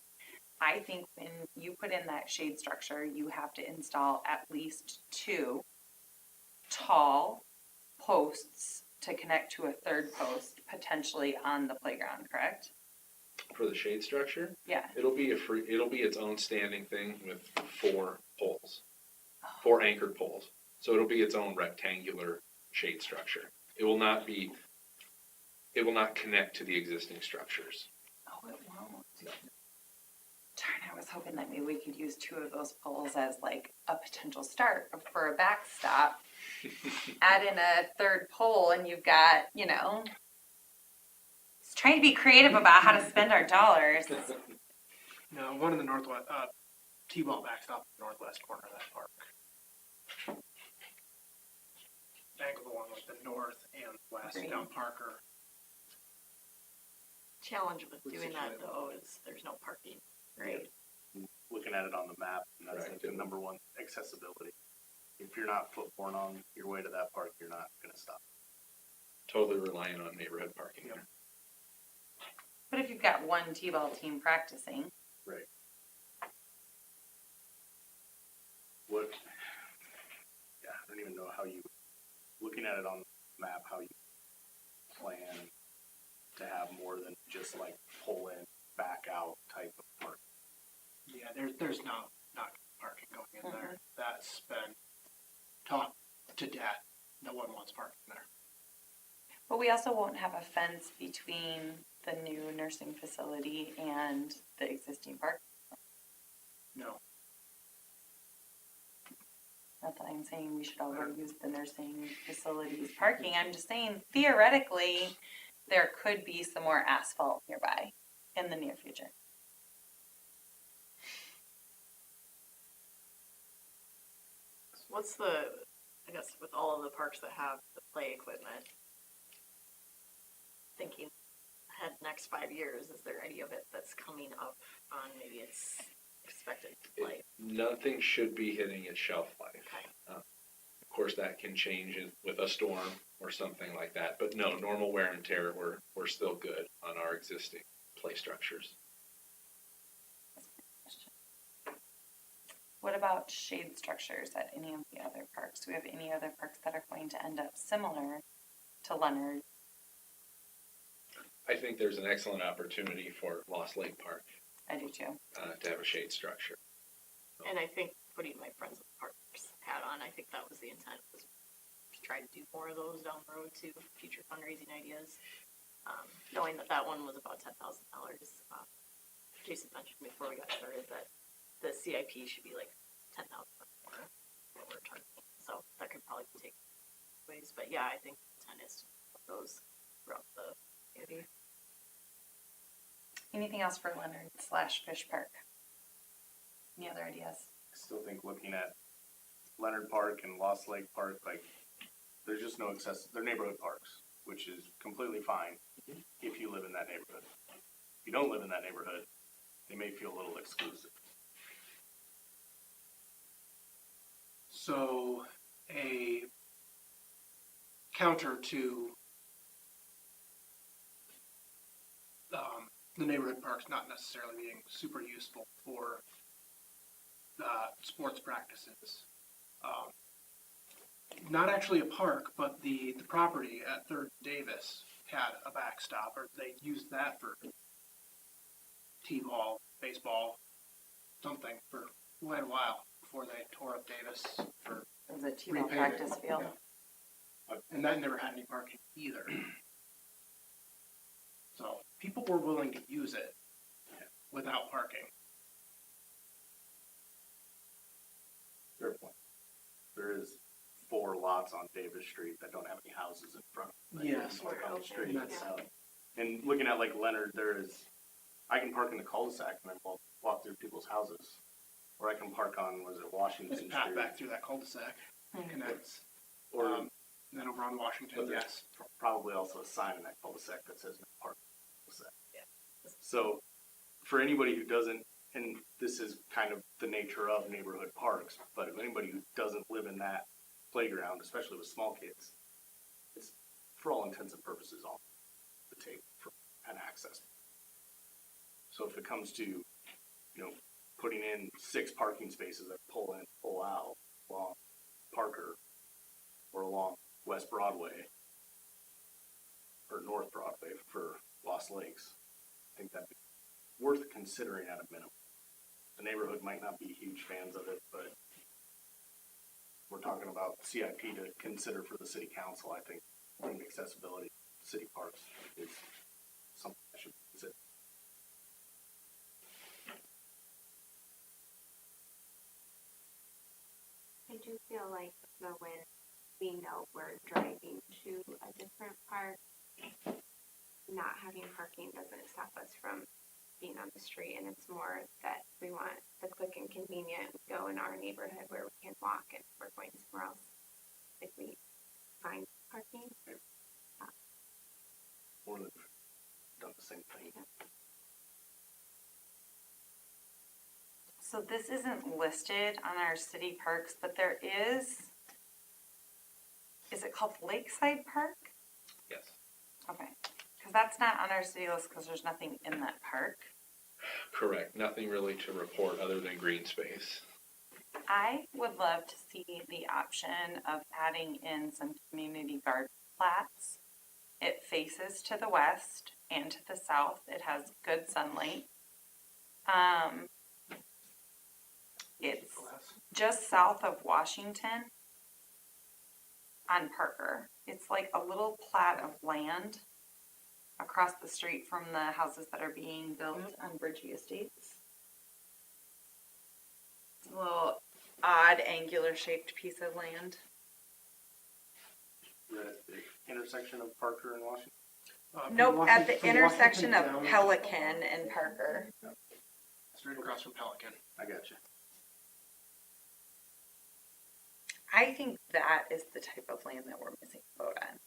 I think when you put in that shade structure, you have to install at least 2 tall posts to connect to a third post, potentially on the playground, correct? For the shade structure, Yeah. it'll be its own standing thing with 4 poles, 4 anchored poles. So it'll be its own rectangular shade structure. It will not connect to the existing structures. Oh, it won't. No. Darn, I was hoping that maybe we could use 2 of those poles as like a potential start for a backstop. Add in a third pole and you've got, it's trying to be creative about how to spend our dollars. No, one in the northwest, T-ball backstop in the northwest corner of that park. Angled along like the north and west Agreed. down Parker. Challenge with What's doing the that challenge? though is there's no parking, right? Looking at it on the map, and that's Right. the number one, accessibility. If you're not footborne on your way to that park, you're not gonna stop. Totally reliant on neighborhood parking. Yep. But if you've got one T-ball team practicing, What, yeah, I don't even know how you, looking at it on the map, how you plan to have more than just like pull in, back out type of park. Yeah, there's not parking going in there. That's been talked to death. No one wants parking there. but we also won't have a fence between the new nursing facility and the existing park. No. Not that I'm saying we should all go use the nursing facilities parking. I'm just saying theoretically, there could be some more asphalt nearby in the near future. What's I guess with all of the parks that have the play equipment, thinking ahead next 5 years, is there any of it that's coming up on maybe it's expected to play? Nothing should be hitting its shelf life. Okay. Of course, that can change with a storm or something like that. But no, normal wear and tear, we're still good on our existing play structures. What about shade structures at any of the other parks? Do we have any other parks that are going to end up similar to Leonard? I think there's an excellent opportunity for Lost Lake Park I do too. to have a shade structure. And I think putting my Friends of the Parks hat on, I think that was the intent, was to try to do more of those down the road too, future fundraising ideas. Knowing that one was about $10,000. Jason mentioned before we got started that the CIP should be like 10,000 more what we're targeting. So that could probably take ways. But yeah, I think the intent is to put those throughout the community. Anything else for Leonard / Fish Park? Any other ideas? I still think looking at Leonard Park and Lost Lake Park, like, there's just no access, they're neighborhood parks, which is completely fine if you live in that neighborhood. If you don't live in that neighborhood, they may feel a little exclusive. So a counter to the neighborhood parks not necessarily being super useful for sports practices. Not actually a park, but the property at Third Davis had a backstop, or they used that for t-ball, baseball, something for quite a while before they tore up Davis for It was a T-ball repainting. practice field. Yeah. And that never had any parking either. So people were willing to use it without parking. Fair point. There is 4 lots on Davis Street that don't have any houses in front. Like, Yes. it's like on the street. And that's- So, and looking at like Leonard, I can park in the cul-de-sac and then walk through people's houses. Or I can park on, was it Washington There's a path Street? back through that cul-de-sac, connects. Or And then over on Washington, But there's yes. probably also a sign in that cul-de-sac that says no parking. Yeah. So, for anybody who doesn't, and this is kind of the nature of neighborhood parks, but if anybody who doesn't live in that playground, especially with small kids, it's for all intents and purposes on the table for an access. So if it comes to, putting in 6 parking spaces that pull in, pull out along Parker or along West Broadway or North Broadway for Lost Lakes, I think that'd be worth considering at a minimum. The neighborhood might not be huge fans of it, but we're talking about CIP to consider for the city council. I think accessibility to city parks is something I should consider. I do feel like when we know we're driving to a different park, not having parking doesn't stop us from being on the street, and it's more that we want the quick and convenient go in our neighborhood where we can walk, and if we're going somewhere else, if we find parking. Or they've done the same thing. So this isn't listed on our city parks, but there is it called Lakeside Park? Yes. Okay, because that's not on our city list because there's nothing in that park. Correct. Nothing really to report other than green space. I would love to see the option of adding in some community garden plats. It faces to the west and to the south. It has good sunlight. It's just south of Washington on Parker. It's like a little plat of land across the street from the houses that are being built on Bridgeview Estates. It's a little odd angular shaped piece of land. Right at the intersection of Parker and Washington. Nope, at the From intersection Washington of down- Pelican and Parker. Straight across from Pelican. I got you. I think that is the type of land that we're missing the boat on.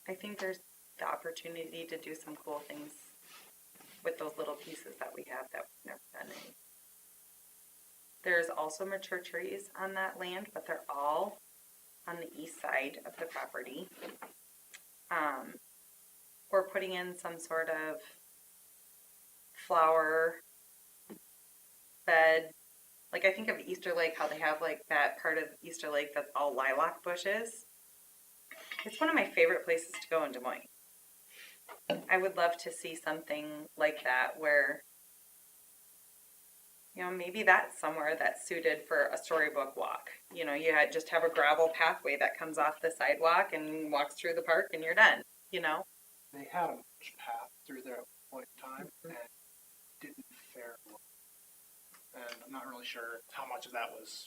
I think there's the opportunity to do some cool things with those little pieces that we have that we've never done any. There's also mature trees on that land, but they're all on the east side of the property. We're putting in some sort of flower bed. Like I think of Easter Lake, how they have like that part of Easter Lake that's all lilac bushes. It's one of my favorite places to go in Des Moines. I would love to see something like that where, maybe that's somewhere that's suited for a storybook walk. You just have a gravel pathway that comes off the sidewalk and walks through the park and you're done, They had a mulch path through there at one point in time and didn't fare well. And I'm not really sure how much of that was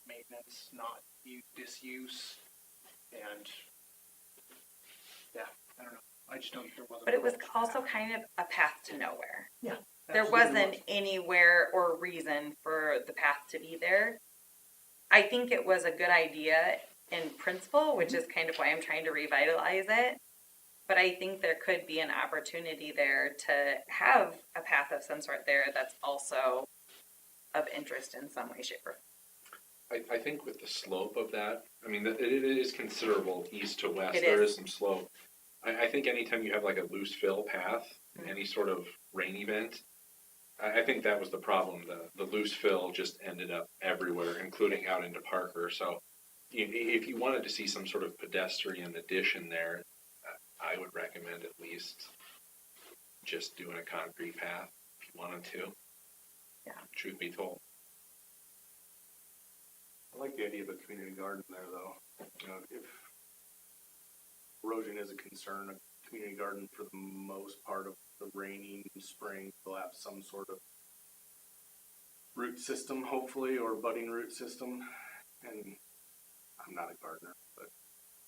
maintenance, not disuse, and yeah, I don't know. I just know there wasn't. But it was a mulch also path. kind of a path to nowhere. Yeah. there wasn't anywhere or reason for the path to be there. I think it was a good idea in principle, which is kind of why I'm trying to revitalize it. But I think there could be an opportunity there to have a path of some sort there that's also of interest in some way, shape, or form. I think with the slope of that, I mean, it is considerable east to west. It There is. is some slope. I think anytime you have like a loose fill path, any sort of rain event, I think that was the problem. The loose fill just ended up everywhere, including out into Parker. So if you wanted to see some sort of pedestrian addition there, I would recommend at least just doing a concrete path if you wanted to. Yeah. Truth be told. I like the idea of a community garden there, though. You know, if erosion is a concern, a community garden for the most part of the rainy spring will have some sort of root system, hopefully, or budding root system. And I'm not a gardener, but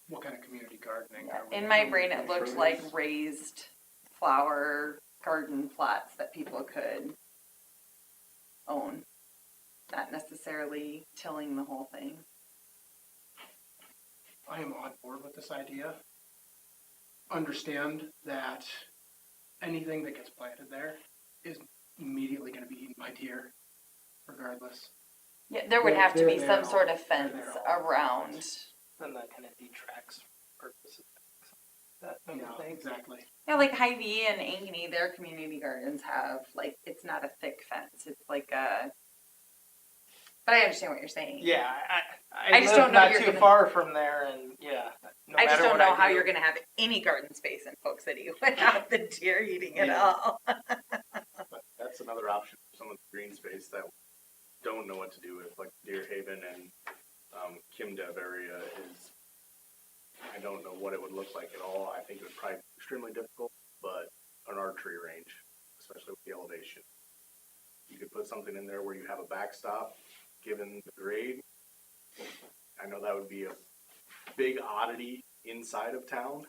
What kind of community gardening? Yeah. are we In my doing? brain, it looked like raised flower garden plots that people could own, not necessarily tilling the whole thing. I am on board with this idea. Understand that anything that gets planted there is immediately going to be eaten by deer, regardless. Yeah, there would They're- have to be they're some there sort all- of they're fence there all around. Then that kind of detracts purpose of that kind Yeah, of thing. exactly. Yeah, like Hy-Vee and Ankeny, their community gardens have, like, it's not a thick fence. It's like a, but I understand what you're saying. Yeah, I I just live don't know not you're too gonna- far from there, and yeah. No I just matter don't what know how do- you're gonna have any garden space in Polk City without the deer eating it Yeah. all. but that's another option for some of the green space that we don't know what to do with, like Deer Haven and Kim Dev area is, I don't know what it would look like at all. I think it would probably be extremely difficult, but an archery range, especially with the elevation. You could put something in there where you have a backstop, given the grade. I know that would be a big oddity inside of town,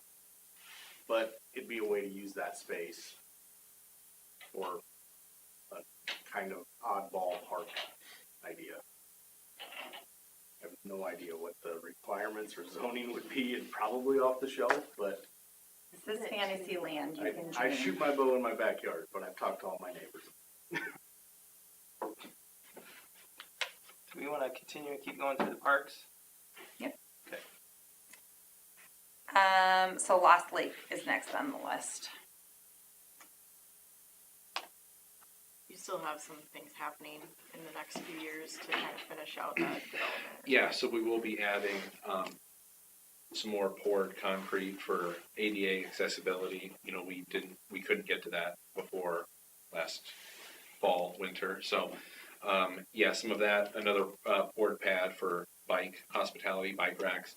but it'd be a way to use that space for a kind of oddball park idea. I have no idea what the requirements or zoning would be, and probably off the shelf, but This is fantasy land. You can I dream. shoot my bow in my backyard, but I've talked to all my neighbors. Do we want to continue and keep going through the parks? So Lost Lake is next on the list. You still have some things happening in the next few years to kind of finish out that development. Yeah, so we will be adding some more poured concrete for ADA accessibility. You know, we couldn't get to that before last fall, winter. So, yeah, some of that, another poured pad for bike hospitality, bike racks.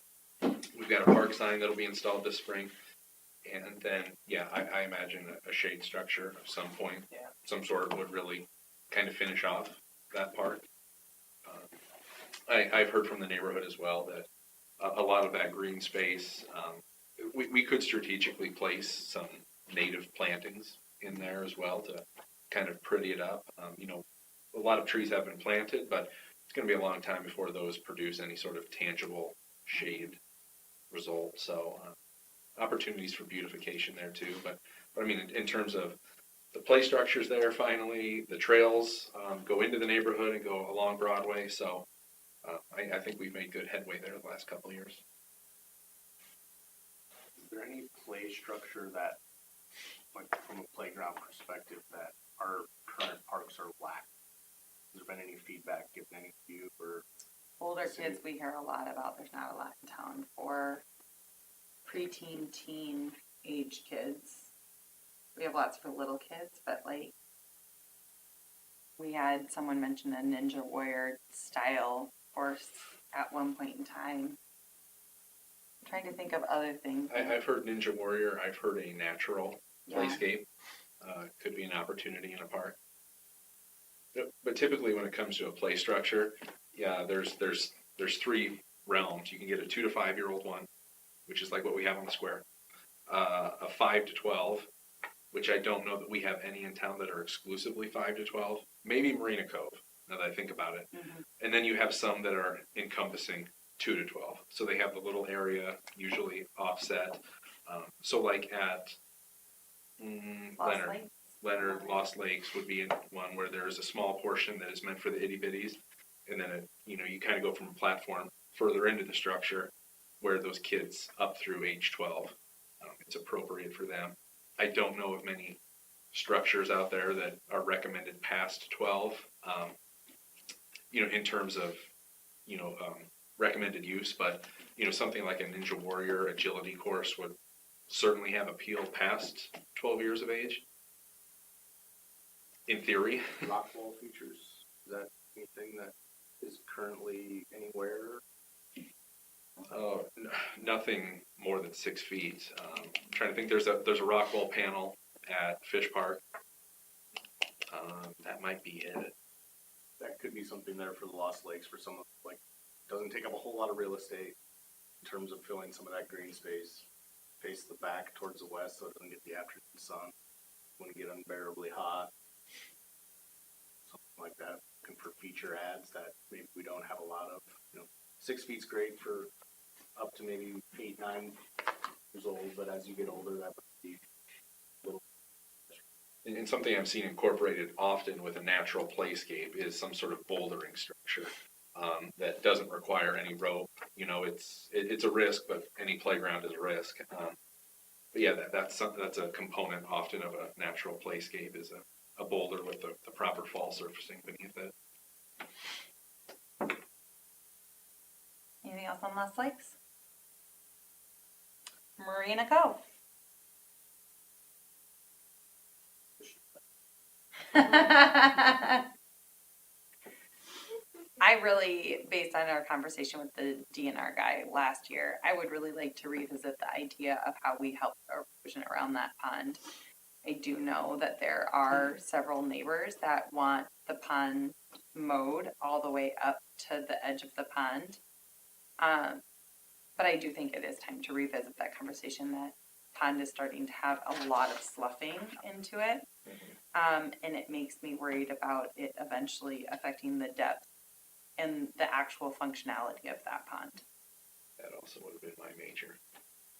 We've got a park sign that'll be installed this spring. And then, yeah, I imagine a shade structure of some point, Yeah. some sort would really kind of finish off that part. I've heard from the neighborhood as well that a lot of that green space, we could strategically place some native plantings in there as well to kind of pretty it up. You know, a lot of trees have been planted, but it's going to be a long time before those produce any sort of tangible shade result. So opportunities for beautification there too. But I mean, in terms of the play structures there, finally, the trails go into the neighborhood and go along Broadway. So I think we've made good headway there the last couple of years. Is there any play structure that, like from a playground perspective, that our current parks are lacking? Has there been any feedback given any to you or? Older kids, we hear a lot about. There's not a lot in town for preteen, teen age kids. We have lots for little kids, but like we had someone mention a Ninja Warrior style course at one point in time. I'm trying to think of other things. I've heard Ninja Warrior. I've heard a natural Yeah. playscape could be an opportunity in a park. But typically, when it comes to a play structure, yeah, there's three realms. You can get a 2 to 5 year old one, which is like what we have on the square, a 5 to 12, which I don't know that we have any in town that are exclusively 5 to 12. Maybe Marina Cove, now that I think about it. And then you have some that are encompassing 2 to 12. So they have the little area usually offset. So like at Lost Lake. Leonard Lost Lakes would be one where there's a small portion that is meant for the itty bitties, and then you kind of go from a platform further into the structure where those kids up through age 12, it's appropriate for them. I don't know of many structures out there that are recommended past 12, in terms of recommended use, but something like a Ninja Warrior agility course would certainly have appeal past 12 years of age. In theory. Rock wall features, is that anything that is currently anywhere? Nothing more than 6 feet. I'm trying to think. There's a rock wall panel at Fish Park. That might be it. That could be something there for the Lost Lakes for some of, like, doesn't take up a whole lot of real estate in terms of filling some of that green space. Face the back towards the west so it doesn't get the afternoon sun when it get unbearably hot. Something like that. Looking for feature ads that maybe we don't have a lot of. 6 feet's great for up to maybe 8, 9 years old, but as you get older, that would be a little. And something I've seen incorporated often with a natural playscape is some sort of bouldering structure that doesn't require any rope. It's a risk, but any playground is a risk. But yeah, that's a component often of a natural playscape is a boulder with the proper fall surfacing beneath it. Anything else on Lost Lakes? Marina Cove. I really, based on our conversation with the DNR guy last year, I would really like to revisit the idea of how we help erosion around that pond. I do know that there are several neighbors that want the pond mowed all the way up to the edge of the pond. But I do think it is time to revisit that conversation. That pond is starting to have a lot of sloughing into it. And it makes me worried about it eventually affecting the depth and the actual functionality of that pond. That also would have been my major,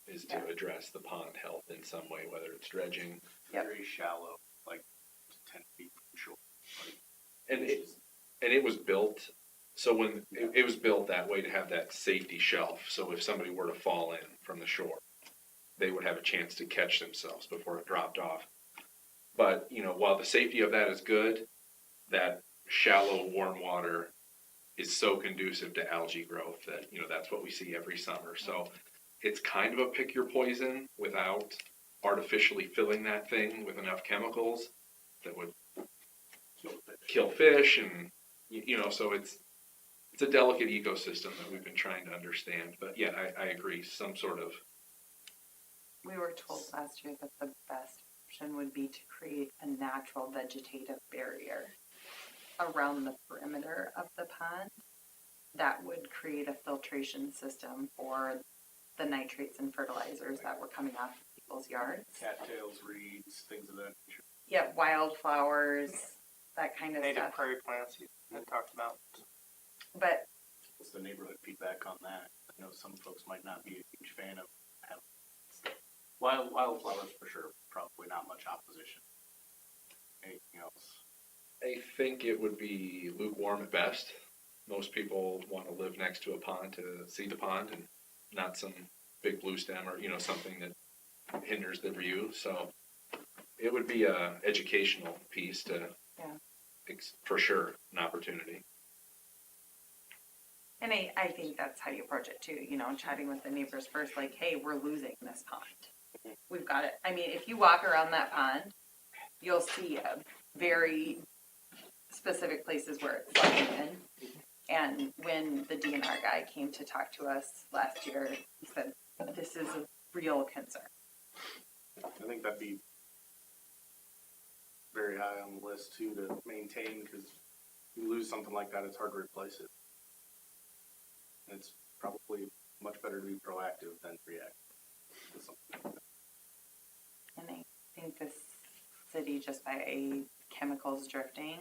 is to address the pond health in some way, whether it's dredging. Yep. Very shallow, like 10 feet from shore. Like, And it was built, so when it was built that way to have that safety shelf, so if somebody were to fall in from the shore, they would have a chance to catch themselves before it dropped off. But, while the safety of that is good, that shallow, warm water is so conducive to algae growth that, that's what we see every summer. So it's kind of a pick your poison without artificially filling that thing with enough chemicals that would kill fish. And, so it's a delicate ecosystem that we've been trying to understand. But yeah, I agree. Some sort of. We were told last year that the best option would be to create a natural vegetative barrier around the perimeter of the pond that would create a filtration system for the nitrates and fertilizers that were coming off people's yards. cattails, reeds, things of that nature. Yeah, wildflowers, that kind of Native stuff. prairie plants you had talked about. But What's the neighborhood feedback on that? I know some folks might not be a huge fan of having wildflowers for sure. Probably not much opposition. Anything else? I think it would be lukewarm at best. Most people want to live next to a pond to see the pond and not some big blue stem or, something that hinders the view. So it would be a educational piece to, for sure, an opportunity. And I think that's how you approach it too, chatting with the neighbors first, like, hey, we're losing this pond. We've got it. I mean, if you walk around that pond, you'll see very specific places where it's flooding in. And when the DNR guy came to talk to us last year, he said, this is a real concern. I think that'd be very high on the list too to maintain, because you lose something like that, it's hard to replace it. It's probably much better to be proactive than reactive to something like that. And I think this city just by chemicals drifting.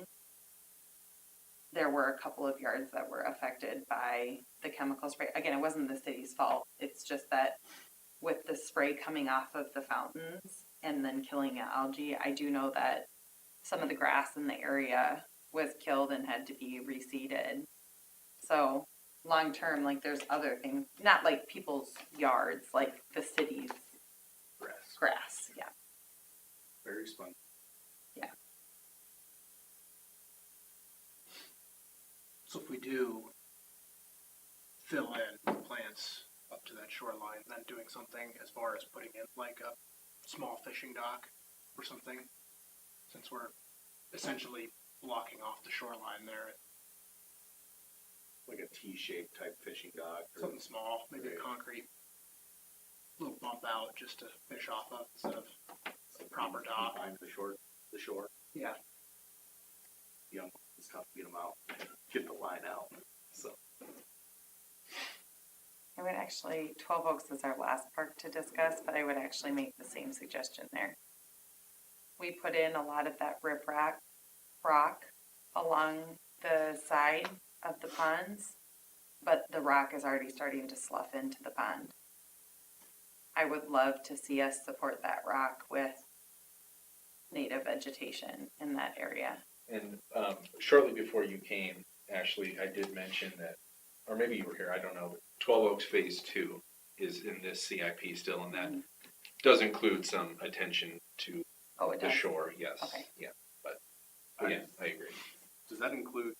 There were a couple of yards that were affected by the chemical spray. Again, it wasn't the city's fault. It's just that with the spray coming off of the fountains and then killing algae, I do know that some of the grass in the area was killed and had to be reseeded. So long term, like there's other things, not like people's yards, like the city's Grass. grass. Yeah. Very spongy. So if we do fill in plants up to that shoreline, then doing something as far as putting in like a small fishing dock or something, since we're essentially blocking off the shoreline there, Like a T-shaped type fishing dock. Or, something small, maybe a concrete little bump out just to fish off of instead of a proper dock. behind the shore. Yeah. It's tough to get them out, get the line out. So I would actually, 12 Oaks is our last park to discuss, but I would actually make the same suggestion there. We put in a lot of that riprap rock along the side of the ponds, but the rock is already starting to slough into the pond. I would love to see us support that rock with native vegetation in that area. And shortly before you came, Ashley, I did mention that, or maybe you were here, I don't know, but 12 Oaks Phase 2 is in this CIP still, and that does include some attention to Oh, it the does? shore, yes. Okay. Yeah, but again, I agree. does that include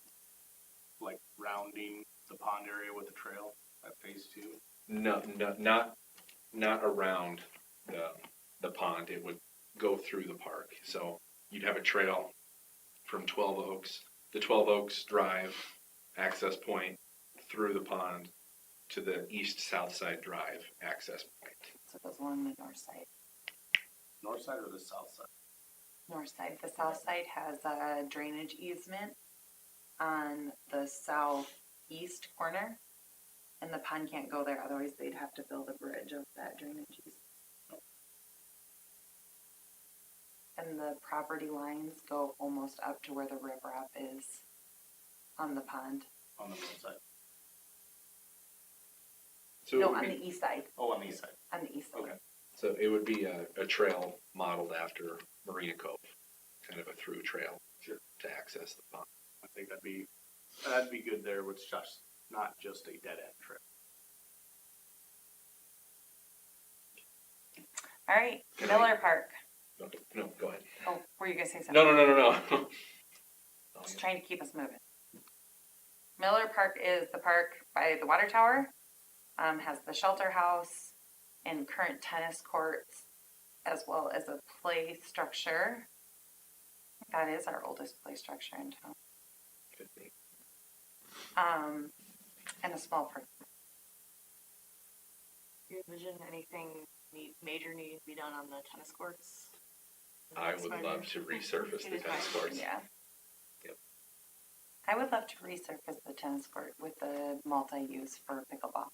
like rounding the pond area with a trail at phase 2? No, not around the pond. It would go through the park. So you'd have a trail from 12 Oaks, the 12 Oaks Drive access point through the pond to the east-south side drive access point. So it goes along the north side. North side or the south side? North side. The south side has a drainage easement on the southeast corner, and the pond can't go there, otherwise they'd have to build a bridge over that drainage easement. And the property lines go almost up to where the riprap is on the pond. On the north side. So it No, would on be, the east side. Oh, on the east side. On the east side. Okay. so it would be a trail modeled after Marina Cove, kind of a through trail Sure. to access the pond. I think that'd be good there with just not just a dead end trail. All right, Can Miller Park. Okay, no, go ahead. Oh, were you gonna say something? No. Oh, Just trying to keep us moving. Miller Park is the park by the water tower, has the shelter house and current tennis courts, as well as a play structure. That is our oldest play structure in town. Could be. And a small park. Do you envision anything major needing to be done on the tennis courts? in the I next would 5 love years? to resurface the tennis courts. Yeah. Yep. I would love to resurface the tennis court with the multi-use for pickleball.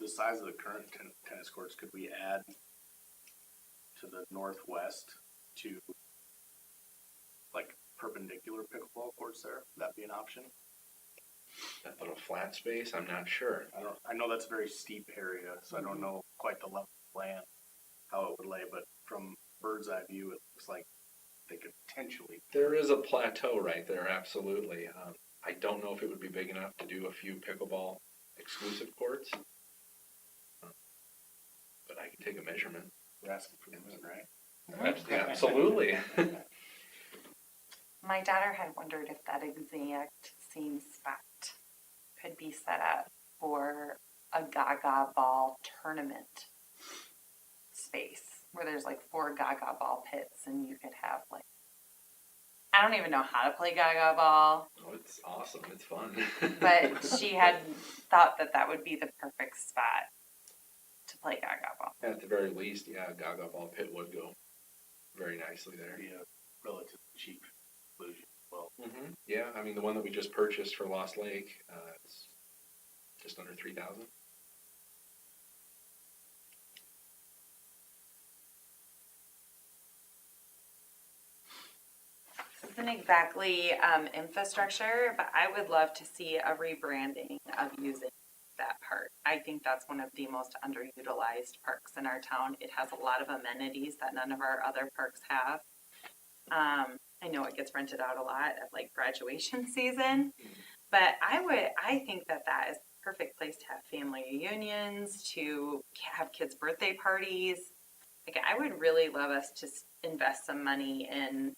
The size of the current tennis courts, could we add to the northwest to like perpendicular pickleball courts there? Would that be an option? That little flat space, I'm not sure. I know that's a very steep area, so I don't know quite the level of land, how it would lay, but from bird's eye view, it looks like they could potentially. There is a plateau right there, absolutely. I don't know if it would be big enough to do a few pickleball exclusive courts. But I can take a measurement. We're asking for the moon, right? Absolutely. My daughter had wondered if that exact same spot could be set up for a Gaga ball tournament space where there's like 4 Gaga ball pits and you could have like, I don't even know how to play Gaga ball, Oh, it's awesome. It's fun. but she had thought that that would be the perfect spot to play Gaga ball. At the very least, yeah, a Gaga ball pit would go very nicely there. Be a relatively cheap solution. Well, Yeah, I mean, the one that we just purchased for Lost Lake, it's just under $3,000. isn't exactly infrastructure, but I would love to see a rebranding of using that park. I think that's one of the most underutilized parks in our town. It has a lot of amenities that none of our other parks have. I know it gets rented out a lot at like graduation season, but I think that that is the perfect place to have family reunions, to have kids' birthday parties. Like, I would really love us to invest some money in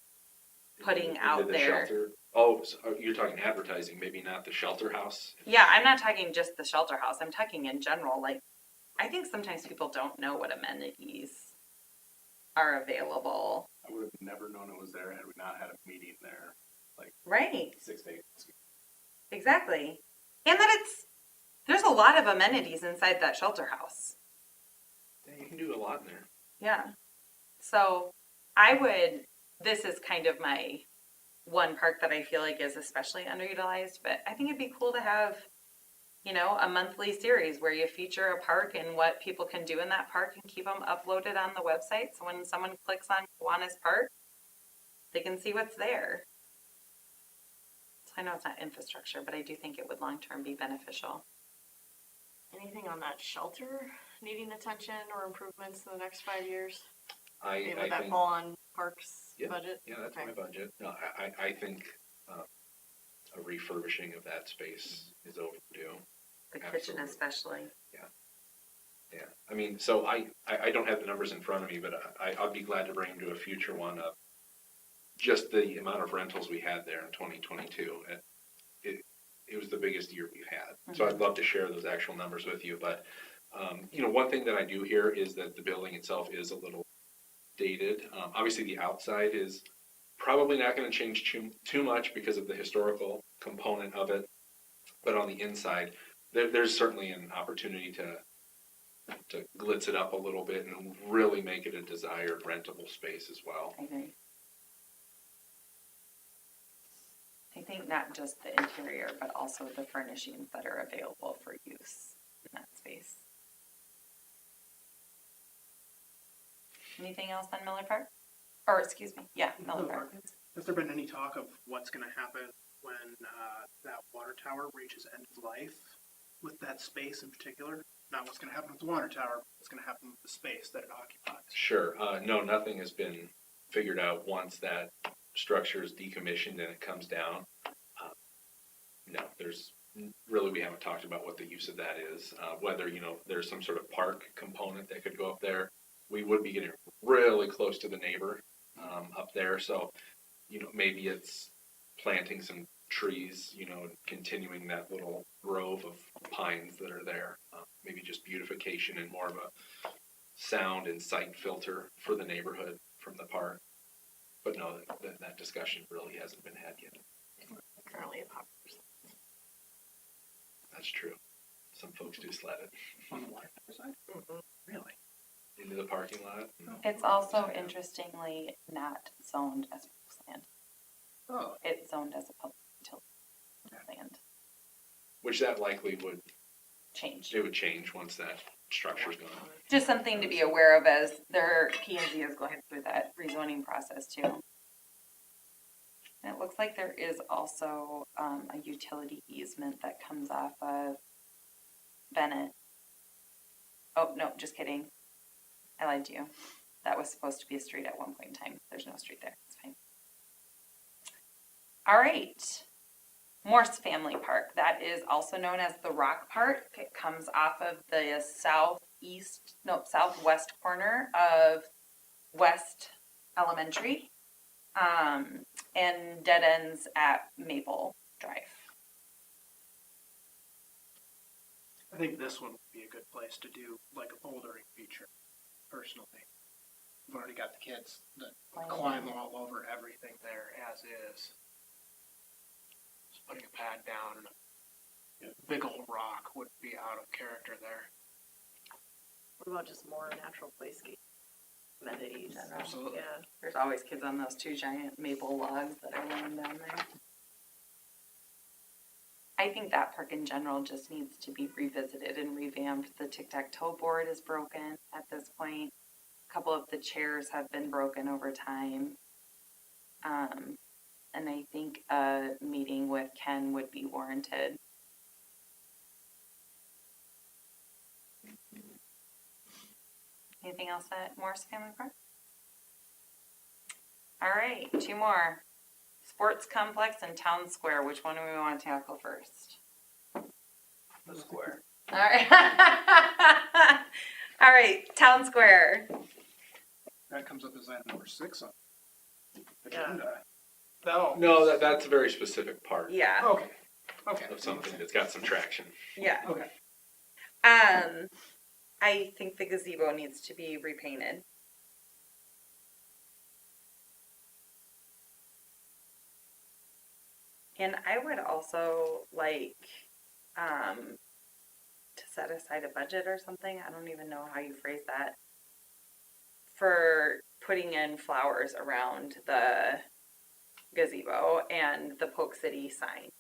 putting Into out the there. shelter. Oh, so you're talking advertising, maybe not the shelter house. Yeah, I'm not talking just the shelter house. I'm talking in general. Like, I think sometimes people don't know what amenities are available. I would have never known it was there had we not had a meeting there Right, 6 to 8 months ago. exactly. And that there's a lot of amenities inside that shelter house. Yeah, you can do a lot in there. Yeah. So this is kind of my one park that I feel like is especially underutilized, but I think it'd be cool to have, a monthly series where you feature a park and what people can do in that park and keep them uploaded on the website. So when someone clicks on Kiwanis Park, they can see what's there. So I know it's not infrastructure, but I do think it would long-term be beneficial. Anything on that shelter needing attention or improvements in the next 5 years? I Would that think, fall on Parks Yeah. budget? yeah, that's Okay. my budget. No, I think a refurbishing of that space is overdue. The kitchen Absolutely. especially. Yeah, I mean, so I don't have the numbers in front of me, but I'll be glad to bring them to a future one of just the amount of rentals we had there in 2022. It was the biggest year we've had. So I'd love to share those actual numbers with you. But, one thing that I do hear is that the building itself is a little dated. Obviously, the outside is probably not going to change too much because of the historical component of it. But on the inside, there's certainly an opportunity to glitz it up a little bit and really make it a desired rentable space as well. I agree. I think not just the interior, but also the furnishings that are available for use in that space. Anything else on Miller Park? Or, excuse me, yeah, Miller Park. Has there been any talk of what's gonna happen when, that water tower reaches end of life with that space in particular? Not what's gonna happen with the water tower, what's gonna happen with the space that it occupies? Sure. No, nothing has been figured out once that structure is decommissioned and it comes down. No, we haven't talked about what the use of that is. Whether, there's some sort of park component that could go up there. We would be getting really close to the neighbor up there. So, maybe it's planting some trees, continuing that little grove of pines that are there. Maybe just beautification and more of a sound and sight filter for the neighborhood from the park. But no, that discussion really hasn't been had yet. Currently a popular. That's true. Some folks do sled it On the water tower side? Mm-hmm. Really? into the parking lot. It's also interestingly not zoned as parks land. Oh, It's zoned as a public utility land. Which that likely would Change. change once that structure's gone. Just something to be aware of as their P&Z is going through that rezoning process too. And it looks like there is also a utility easement that comes off of Bennett. Oh, no, just kidding. I lied to you. That was supposed to be a street at one point in time. There's no street there. It's fine. All right. Morse Family Park. That is also known as the Rock Park. It comes off of the southwest corner of West Elementary, and dead ends at Maple Drive. I think this one would be a good place to do like a bouldering feature, personally. We've already got the kids that climb all over everything there as is. Just putting a pad down and a big old rock would be out of character there. What about just more natural playscape amenities? Absolutely. Yeah. There's always kids on those two giant maple logs that are laying down there. I think that park in general just needs to be revisited and revamped. The tic-tac-toe board is broken at this point. A couple of the chairs have been broken over time. and I think a meeting with Ken would be warranted. Anything else at Morris Family Park? All right, 2 more. Sports complex and town square. Which one do we want to tackle first? The square. All right. All right, town square. That comes up as item number 6 on the Yeah. agenda. No, that's a very specific part Yeah, Okay, okay. of something that's got some traction. yeah. Okay. I think the gazebo needs to be repainted. And I would also like, to set aside a budget or something, I don't even know how you phrase that, for putting in flowers around the gazebo and the Polk City sign.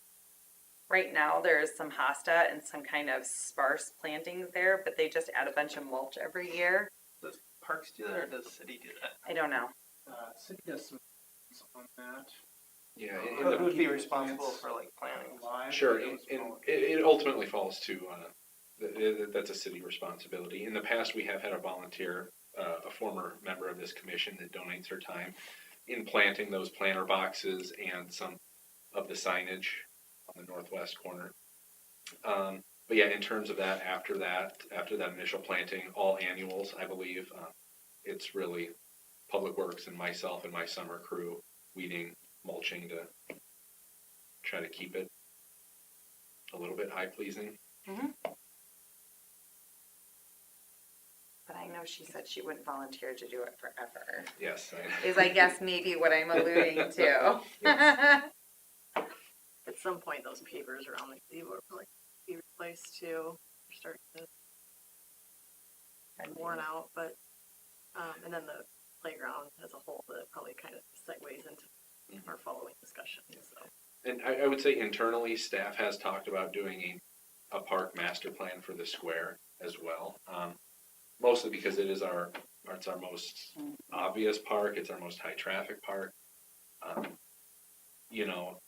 Right now, there's some hosta and some kind of sparse plantings there, but they just add a bunch of mulch every year. Does Parks do that or does the city do that? I don't know. City does some things on that. Yeah, Who would be responsible for like planning? Live, sure, it was and Polk. it ultimately falls to, that's a city responsibility. In the past, we have had a volunteer, a former member of this commission that donates her time in planting those planter boxes and some of the signage on the northwest corner. But yeah, in terms of that, after that initial planting, all annuals, I believe, it's really Public Works and myself and my summer crew weeding, mulching to try to keep it a little bit high pleasing. But I know she said she wouldn't volunteer to do it forever. Yes. Is I guess maybe what I'm alluding to. At some point, those pavers around the gazebo are probably be replaced too. They're starting to get worn out, but and then the playground as a whole, that probably kind of segues into our following discussion. So And I would say internally, staff has talked about doing a park master plan for the square as well. Mostly because it's our most obvious park, it's our most high traffic park. You know,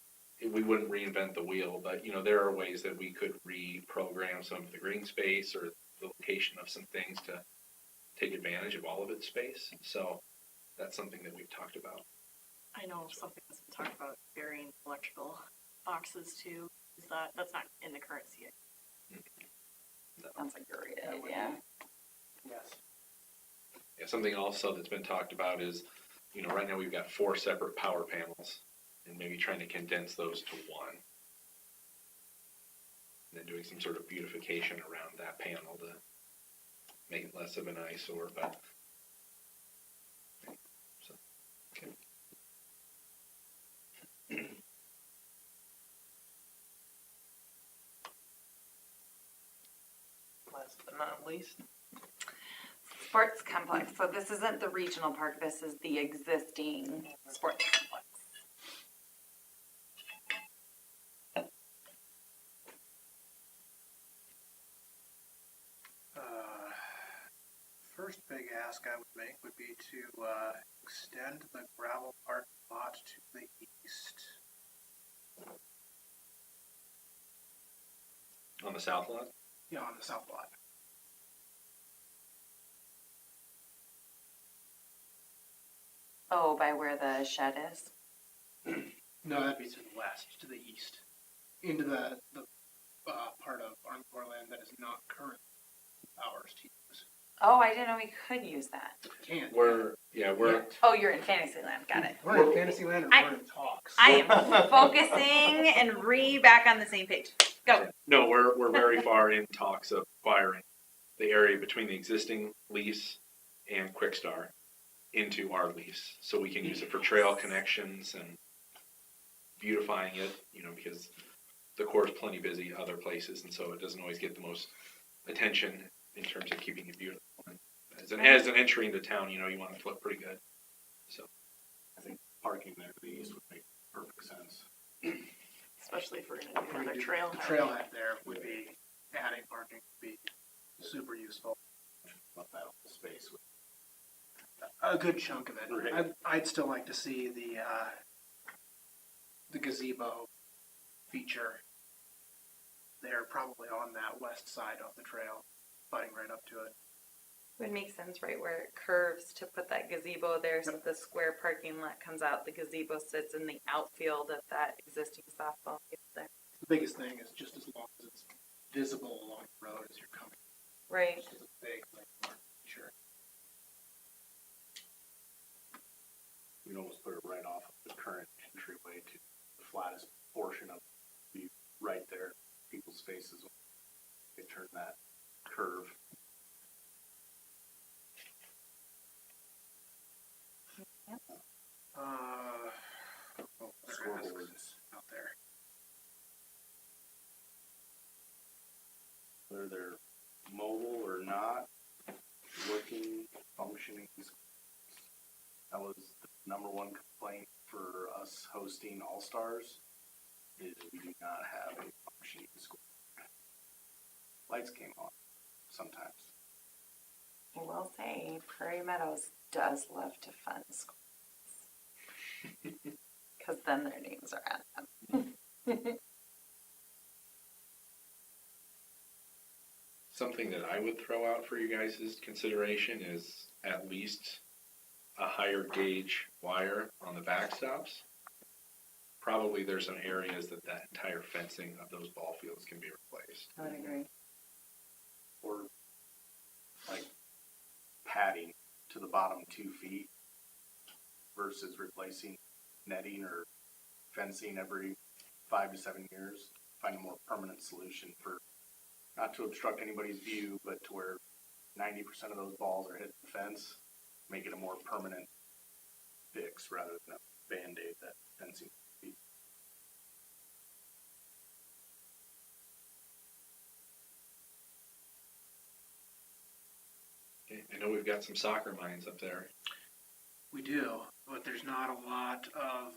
we wouldn't reinvent the wheel, but you know, there are ways that we could reprogram some of the green space or the location of some things to take advantage of all of its space. So that's something that we've talked about. I know something that's been talked about burying electrical boxes too. Is that's not in the current CA? Sounds like a great idea. Yes. Yeah, something also that's been talked about is, you know, right now we've got 4 separate power panels and maybe trying to condense those to one. And then doing some sort of beautification around that panel to make it less of an eyesore, but so, okay. Last but not least. Sports complex. So this isn't the regional park. This is the existing sports complex. First big ask I would make would be to extend the gravel park lot to the east. On the south lot? Yeah, on the south lot. Oh, by where the shed is? No, that'd be to the west, to the east, into the part of Encore land that is not currently ours to use. Oh, I didn't know we could use that. Can't. We're Oh, you're in Fantasyland. Got it. We're in Fantasyland or we're in talks. I am focusing and back on the same page. Go. no, we're very far in talks of acquiring the area between the existing lease and Quickstar into our lease, so we can use it for trail connections and beautifying it, you know, because the Corps is plenty busy other places, and so it doesn't always get the most attention in terms of keeping it beautiful. And as an entry into town, you know, you want it to look pretty good. So I think parking there to the east would make perfect sense. Especially if we're going to do another The trailhead. trailhead there would be, adding parking would be super useful. Love that whole space. A good chunk of it. Right. I'd still like to see the the gazebo feature. They're probably on that west side of the trail, butting right up to it. Would make sense, right, where it curves to put that gazebo there, so the square parking lot comes out, the gazebo sits in the outfield of that existing softball field there. The biggest thing is just as long as it's visible along the road as you're coming. Right. Just as a big landmark feature. We'd almost put it right off of the current entryway to the flattest portion of it. Be right there, people's faces when they turn that curve. There it is Scoreboards. out there. Whether they're mobile or not, working, functioning. That was the number one complaint for us hosting All-Stars, is we do not have a functioning scoreboard. Lights came on sometimes. I will say, Prairie Meadows does love to fund schools. Because then their names are on them. Something that I would throw out for you guys' consideration is at least a higher gauge wire on the backstops. Probably there's some areas that entire fencing of those ball fields can be replaced. I would agree. Or like padding to the bottom 2 feet versus replacing netting or fencing every 5 to 7 years. Find a more permanent solution for, not to obstruct anybody's view, but to where 90% of those balls are hitting the fence. Make it a more permanent fix rather than a Band-Aid that fencing would be. Okay, I know we've got some soccer minds up there. We do, but there's not a lot of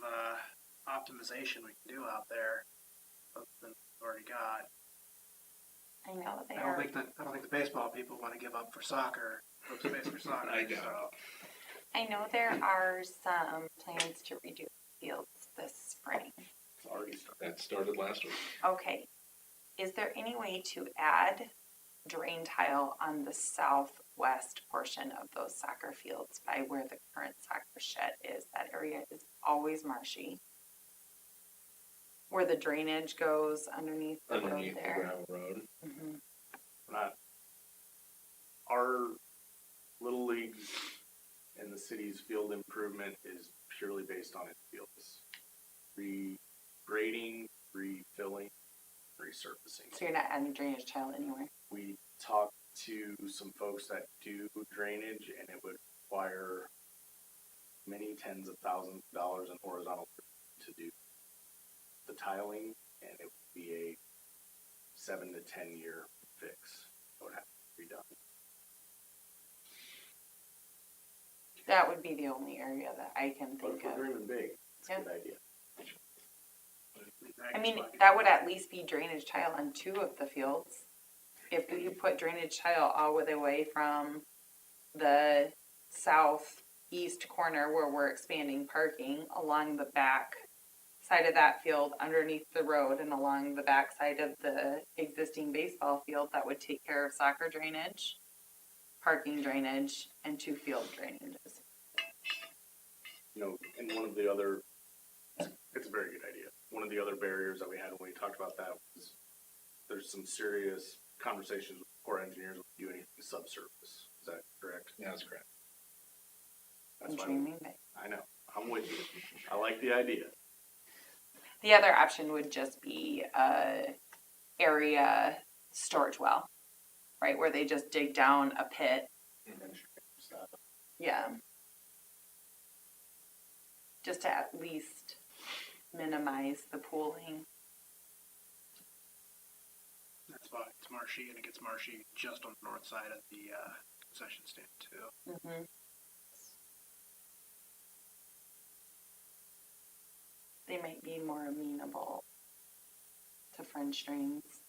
optimization we can do out there other than we've already got. I know they I are. don't think the baseball people want to give up for soccer, space for soccer. I doubt so. I know there are some plans to redo fields this spring. It's already started. That started last week. Okay. Is there any way to add drain tile on the southwest portion of those soccer fields by where the current soccer shed is? That area is always marshy. Where the drainage goes underneath the road Underneath the there. gravel road. Mhm. Not our little leagues and the city's field improvement is purely based on its fields. Regrading, refilling, resurfacing. So you're not adding drainage tile anywhere? We talked to some folks that do drainage, and it would require many tens of thousands of dollars in horizontal to do the tiling, and it would be a 7 to 10 year fix. It would have to be done. That would be the only area that I can But if think we're of. dreaming big, it's a Yeah. good idea. I mean, that would at least be drainage tile on 2 of the fields. If we put drainage tile all the way from the southeast corner where we're expanding parking along the back side of that field underneath the road and along the back side of the existing baseball field, that would take care of soccer drainage, parking drainage, and 2 field drainages. You know, and one of the other, it's a very good idea. One of the other barriers that we had when we talked about that was there's some serious conversations with Corps of Engineers when we do anything subsurface. Is that correct? Yeah, that's correct. That's I'm why dreaming big. I know. I'm with you. I like the idea. The other option would just be a area storage well, right, where they just dig down a pit. Stuff. Yeah. Just to at least minimize the pooling. That's why it's marshy, and it gets marshy just on the north side of the concession stand too. Mm-hmm. They might be more amenable to French drains.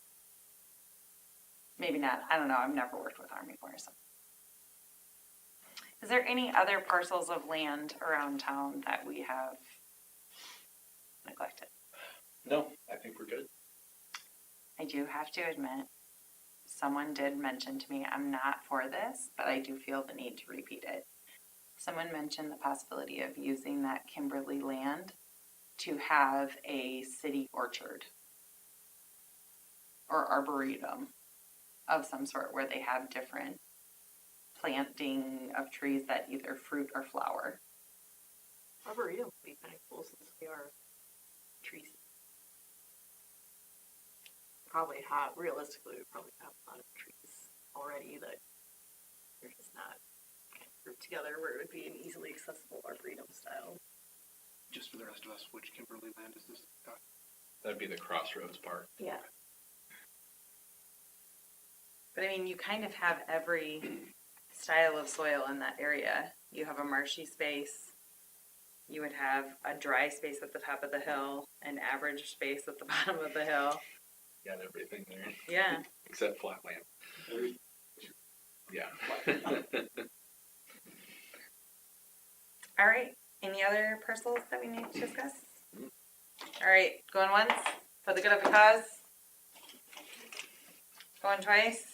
Maybe not. I don't know. I've never worked with Army Corps. So. Is there any other parcels of land around town that we have neglected. No, I think we're good. I do have to admit, someone did mention to me, I'm not for this, but I do feel the need to repeat it. Someone mentioned the possibility of using that Kimberly land to have a city orchard or arboretum of some sort where they have different planting of trees that either fruit or flower. Arboretum would be kind of cool since we are trees. Probably realistically, we probably have a lot of trees already that they're just not kind of grouped together where it would be an easily accessible arboretum style. Just for the rest of us, which Kimberly land is this? That'd be the Crossroads Park. Yeah. But I mean, you kind of have every style of soil in that area. You have a marshy space. You would have a dry space at the top of the hill, an average space at the bottom of the hill. Got everything there, Yeah. except flat land. Yeah. All right. Any other parcels that we need to discuss? All right. Going once for the good of the cause. Going twice.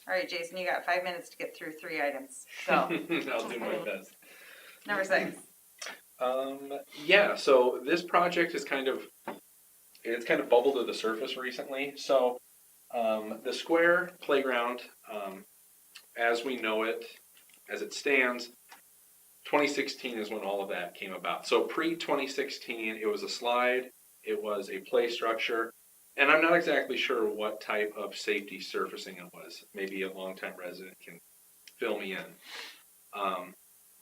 All right, Jason, you got 5 minutes to get through 3 items. So, I'll do my best. number 6. Yeah, so this project is it's kind of bubbled to the surface recently. So the square playground, as we know it, as it stands, 2016 is when all of that came about. So pre-2016, it was a slide, it was a play structure, and I'm not exactly sure what type of safety surfacing it was. Maybe a longtime resident can fill me in.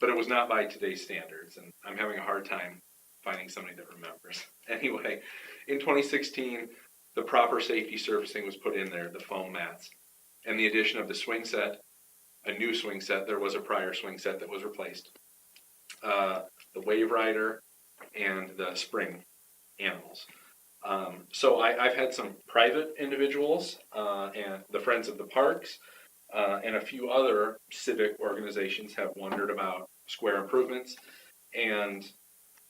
But it was not by today's standards, and I'm having a hard time finding somebody that remembers. Anyway, in 2016, the proper safety surfacing was put in there, the foam mats, and the addition of the swing set, a new swing set. There was a prior swing set that was replaced. The wave rider and the spring animals. So I've had some private individuals and the Friends of the Parks and a few other civic organizations have wondered about square improvements, and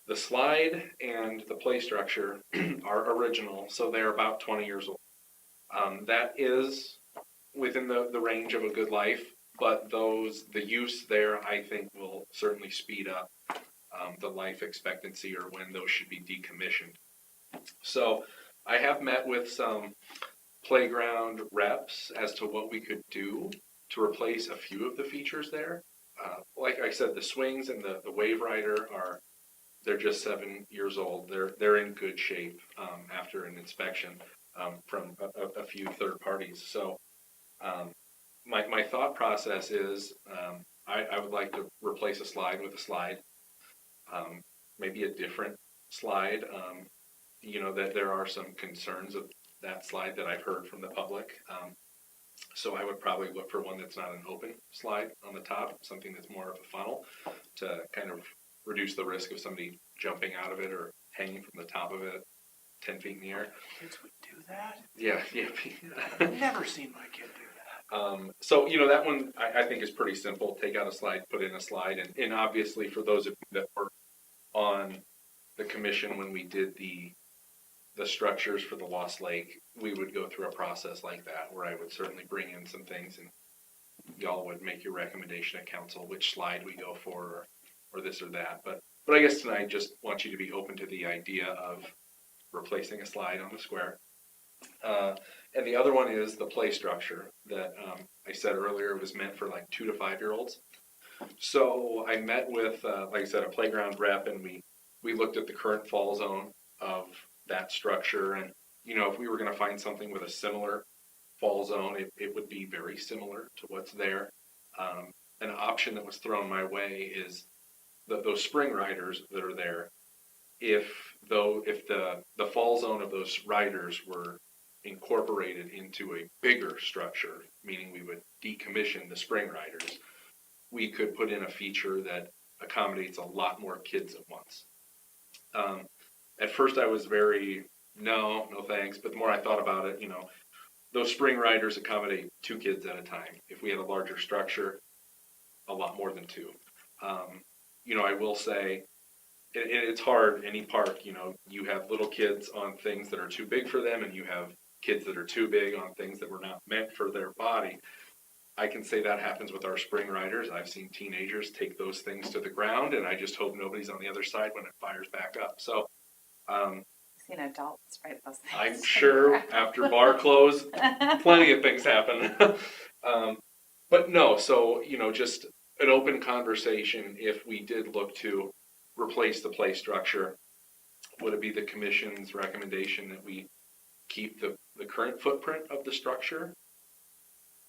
the slide and the play structure are original, so they're about 20 years old. That is within the range of a good life, but the use there, I think, will certainly speed up the life expectancy or when those should be decommissioned. So I have met with some playground reps as to what we could do to replace a few of the features there. Like I said, the swings and the wave rider they're just 7 years old. They're in good shape after an inspection from a few third parties. So my thought process is I would like to replace a slide with a slide, maybe a different slide. That there are some concerns of that slide that I've heard from the public. So I would probably look for one that's not an open slide on the top, something that's more of a funnel to kind of reduce the risk of somebody jumping out of it or hanging from the top of it 10 feet in the air. Kids would do that? Yeah. I've never seen my kid do that. So, that one I think is pretty simple. Take out a slide, put in a slide. And obviously for those of you that were on the commission when we did the structures for the Lost Lake, we would go through a process like that where I would certainly bring in some things and y'all would make your recommendation at council, which slide we go for or this or that. But I guess tonight I just want you to be open to the idea of replacing a slide on the square. And the other one is the play structure that I said earlier was meant for like 2 to 5 year olds. So I met with, like I said, a playground rep, and we looked at the current fall zone of that structure. And, if we were going to find something with a similar fall zone, it would be very similar to what's there. An option that was thrown my way is those spring riders that are there. If the fall zone of those riders were incorporated into a bigger structure, meaning we would decommission the spring riders, we could put in a feature that accommodates a lot more kids at once. At first I was very, no thanks, but the more I thought about it, those spring riders accommodate 2 kids at a time. If we had a larger structure, a lot more than 2. I will say, it's hard, any park, you know, you have little kids on things that are too big for them, and you have kids that are too big on things that were not meant for their body. I can say that happens with our spring riders. I've seen teenagers take those things to the ground, and I just hope nobody's on the other side when it fires back up. So, I've seen adults ride those things. I'm sure after bar close, plenty of things happen. But no, so, you know, just an open conversation. If we did look to replace the play structure, would it be the commission's recommendation that we keep the current footprint of the structure,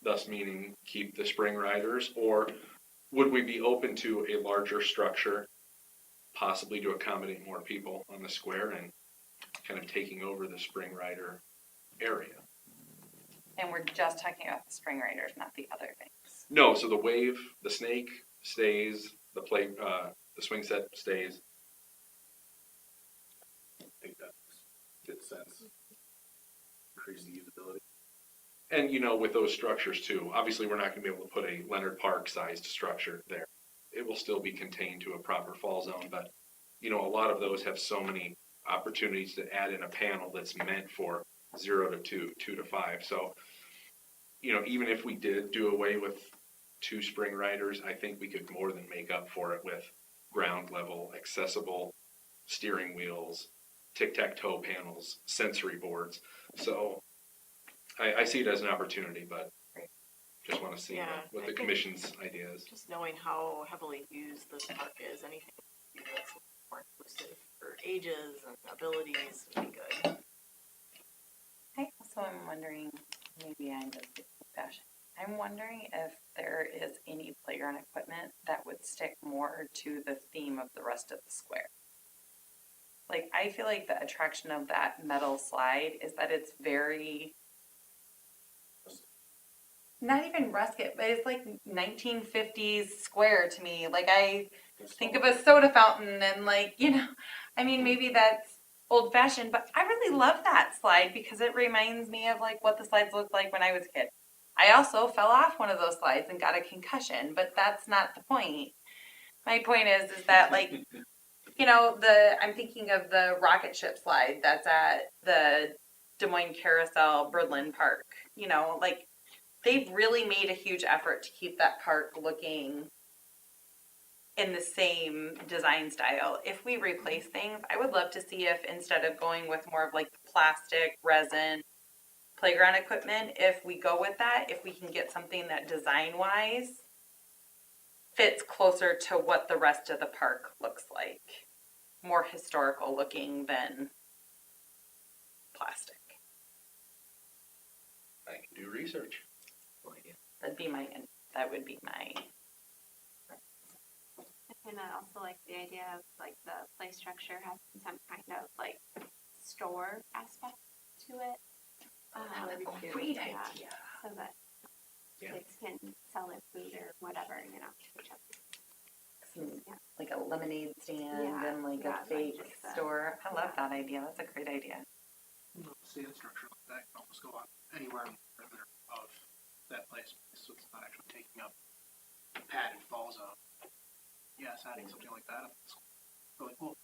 thus meaning keep the spring riders, or would we be open to a larger structure, possibly to accommodate more people on the square and kind of taking over the spring rider area? And we're just talking about the spring riders, not the other things. No, so the wave, the snake stays, the swing set stays. I think that makes sense. Increase the usability. And, you know, with those structures too, obviously we're not gonna be able to put a Leonard Park sized structure there. It will still be contained to a proper fall zone, but, you know, a lot of those have so many opportunities to add in a panel that's meant for 0 to 2, 2 to 5. So, you know, even if we did do away with 2 spring riders, I think we could more than make up for it with ground level, accessible steering wheels, tic-tac-toe panels, sensory boards. So I see it as an opportunity, but just want to see Yeah, what I the think- commission's idea is. Just knowing how heavily used this park is, anything that's more inclusive for ages and abilities would be good. I also am wondering, maybe I'm just fashion. I'm wondering if there is any playground equipment that would stick more to the theme of the rest of the square. Like, I feel like the attraction of that metal slide is that it's very, not even rustic, but it's like 1950s square to me. Like, I think of a soda fountain and, like, you know, I mean, maybe that's old fashioned, but I really love that slide because it reminds me of like what the slides looked like when I was a kid. I also fell off one of those slides and got a concussion, but that's not the point. My point is that, like, you know, I'm thinking of the rocket ship slide that's at the Des Moines Carousel Birdland Park. You know, like, they've really made a huge effort to keep that park looking in the same design style. If we replace things, I would love to see if instead of going with more of like plastic, resin, playground equipment, if we go with that, if we can get something that design-wise fits closer to what the rest of the park looks like. More historical looking than plastic. I can do research. That would be my And I also like the idea of like the play structure having some kind of like store aspect to it. great Yeah, idea. so that Yeah. kids can sell their food or whatever, you know. Like a lemonade stand Yeah, and like yeah, a fake like just store. I love yeah. that idea. That's a great idea. See a structure like that can almost go on anywhere in the perimeter of that place, so it's not actually taking up the pad and fall zone. Yes, adding something like that, it's really cool.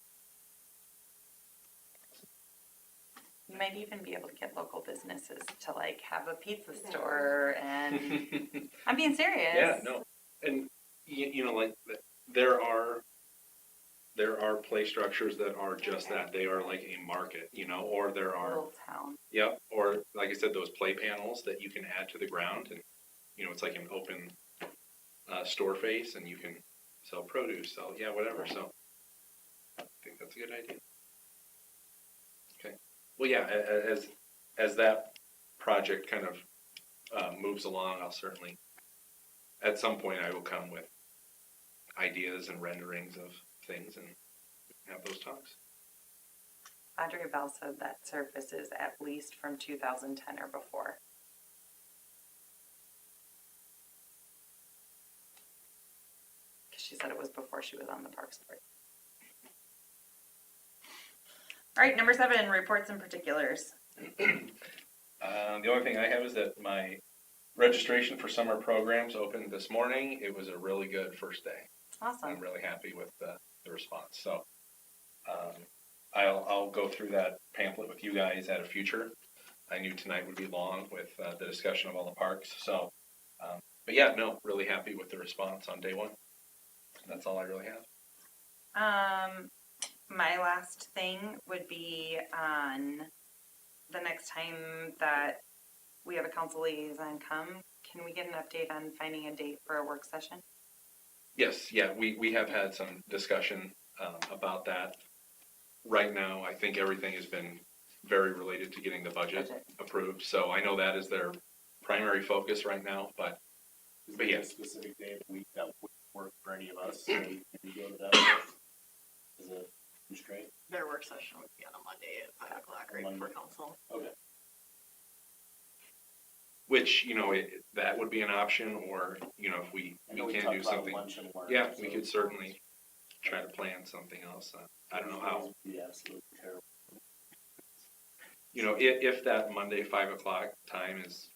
You might even be able to get local businesses to like have a pizza store and I'm being serious. Yeah, no, and you know, like there are play structures that are just that. They are like a market, you know, or there are, Little town. yep, or like I said, those play panels that you can add to the ground, and you know, it's like an open store face, and you can sell produce, sell whatever. So I think that's a good idea. Okay, well, yeah, as that project kind of moves along, I'll certainly, at some point, I will come with ideas and renderings of things and have those talks. Audrey Bell said that surface is at least from 2010 or before. Because she said it was before she was on the Parks Board. All right, number 7, reports and particulars. The only thing I have is that my registration for summer programs opened this morning. It was a really good first day. Awesome. I'm really happy with the response. So I'll go through that pamphlet with you guys at a future. I knew tonight would be long with the discussion of all the parks, so, but yeah, no, really happy with the response on day one. That's all I really have. My last thing would be on the next time that we have a council liaison come, can we get an update on finding a date for a work session? Yes, yeah, we have had some discussion about that. Right now, I think everything has been very related to getting the budget approved, so I know that is their primary focus right now, but Is But there yeah. a specific day of the week that would work for any of us? So we can go to that as a constraint? Their work session would be on a Monday at 5 o'clock, right before Monday. council. Okay. which, that would be an option, or, if we I know we can talked do about something. lunch and learn. Yeah, so we could certainly try to plan something else. I don't know how. Tuesdays would be absolutely terrible. If that Monday 5 o'clock time is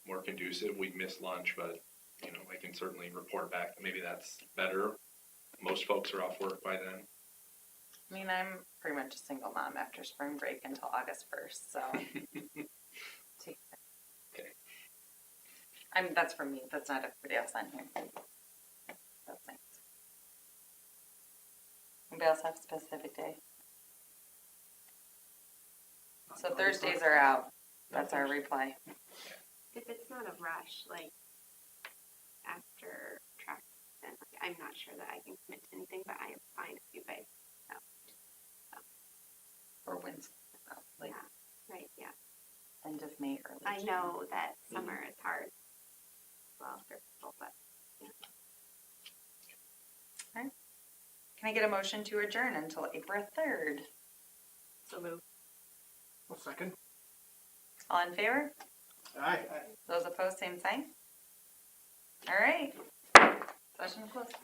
more conducive, we'd miss lunch, but, I can certainly report back that maybe that's better. Most folks are off work by then. I mean, I'm pretty much a single mom after spring break until August 1st, so. Take it. Okay. That's for me, that's not everybody else on here. That's nice. Anybody else have a specific day? So Thursdays are out, that's our reply. If it's not a rush, like after track, then I'm not sure that I can commit to anything, but I am fine if you guys know. Or Wednesday, like Yeah, right, yeah. end of May, early I June. know that summer is hard. Well, for people, but Can I get a motion to adjourn until April 3rd? So move. Well, second. All in favor? Aye. Those opposed, same sign? All right. Session closed.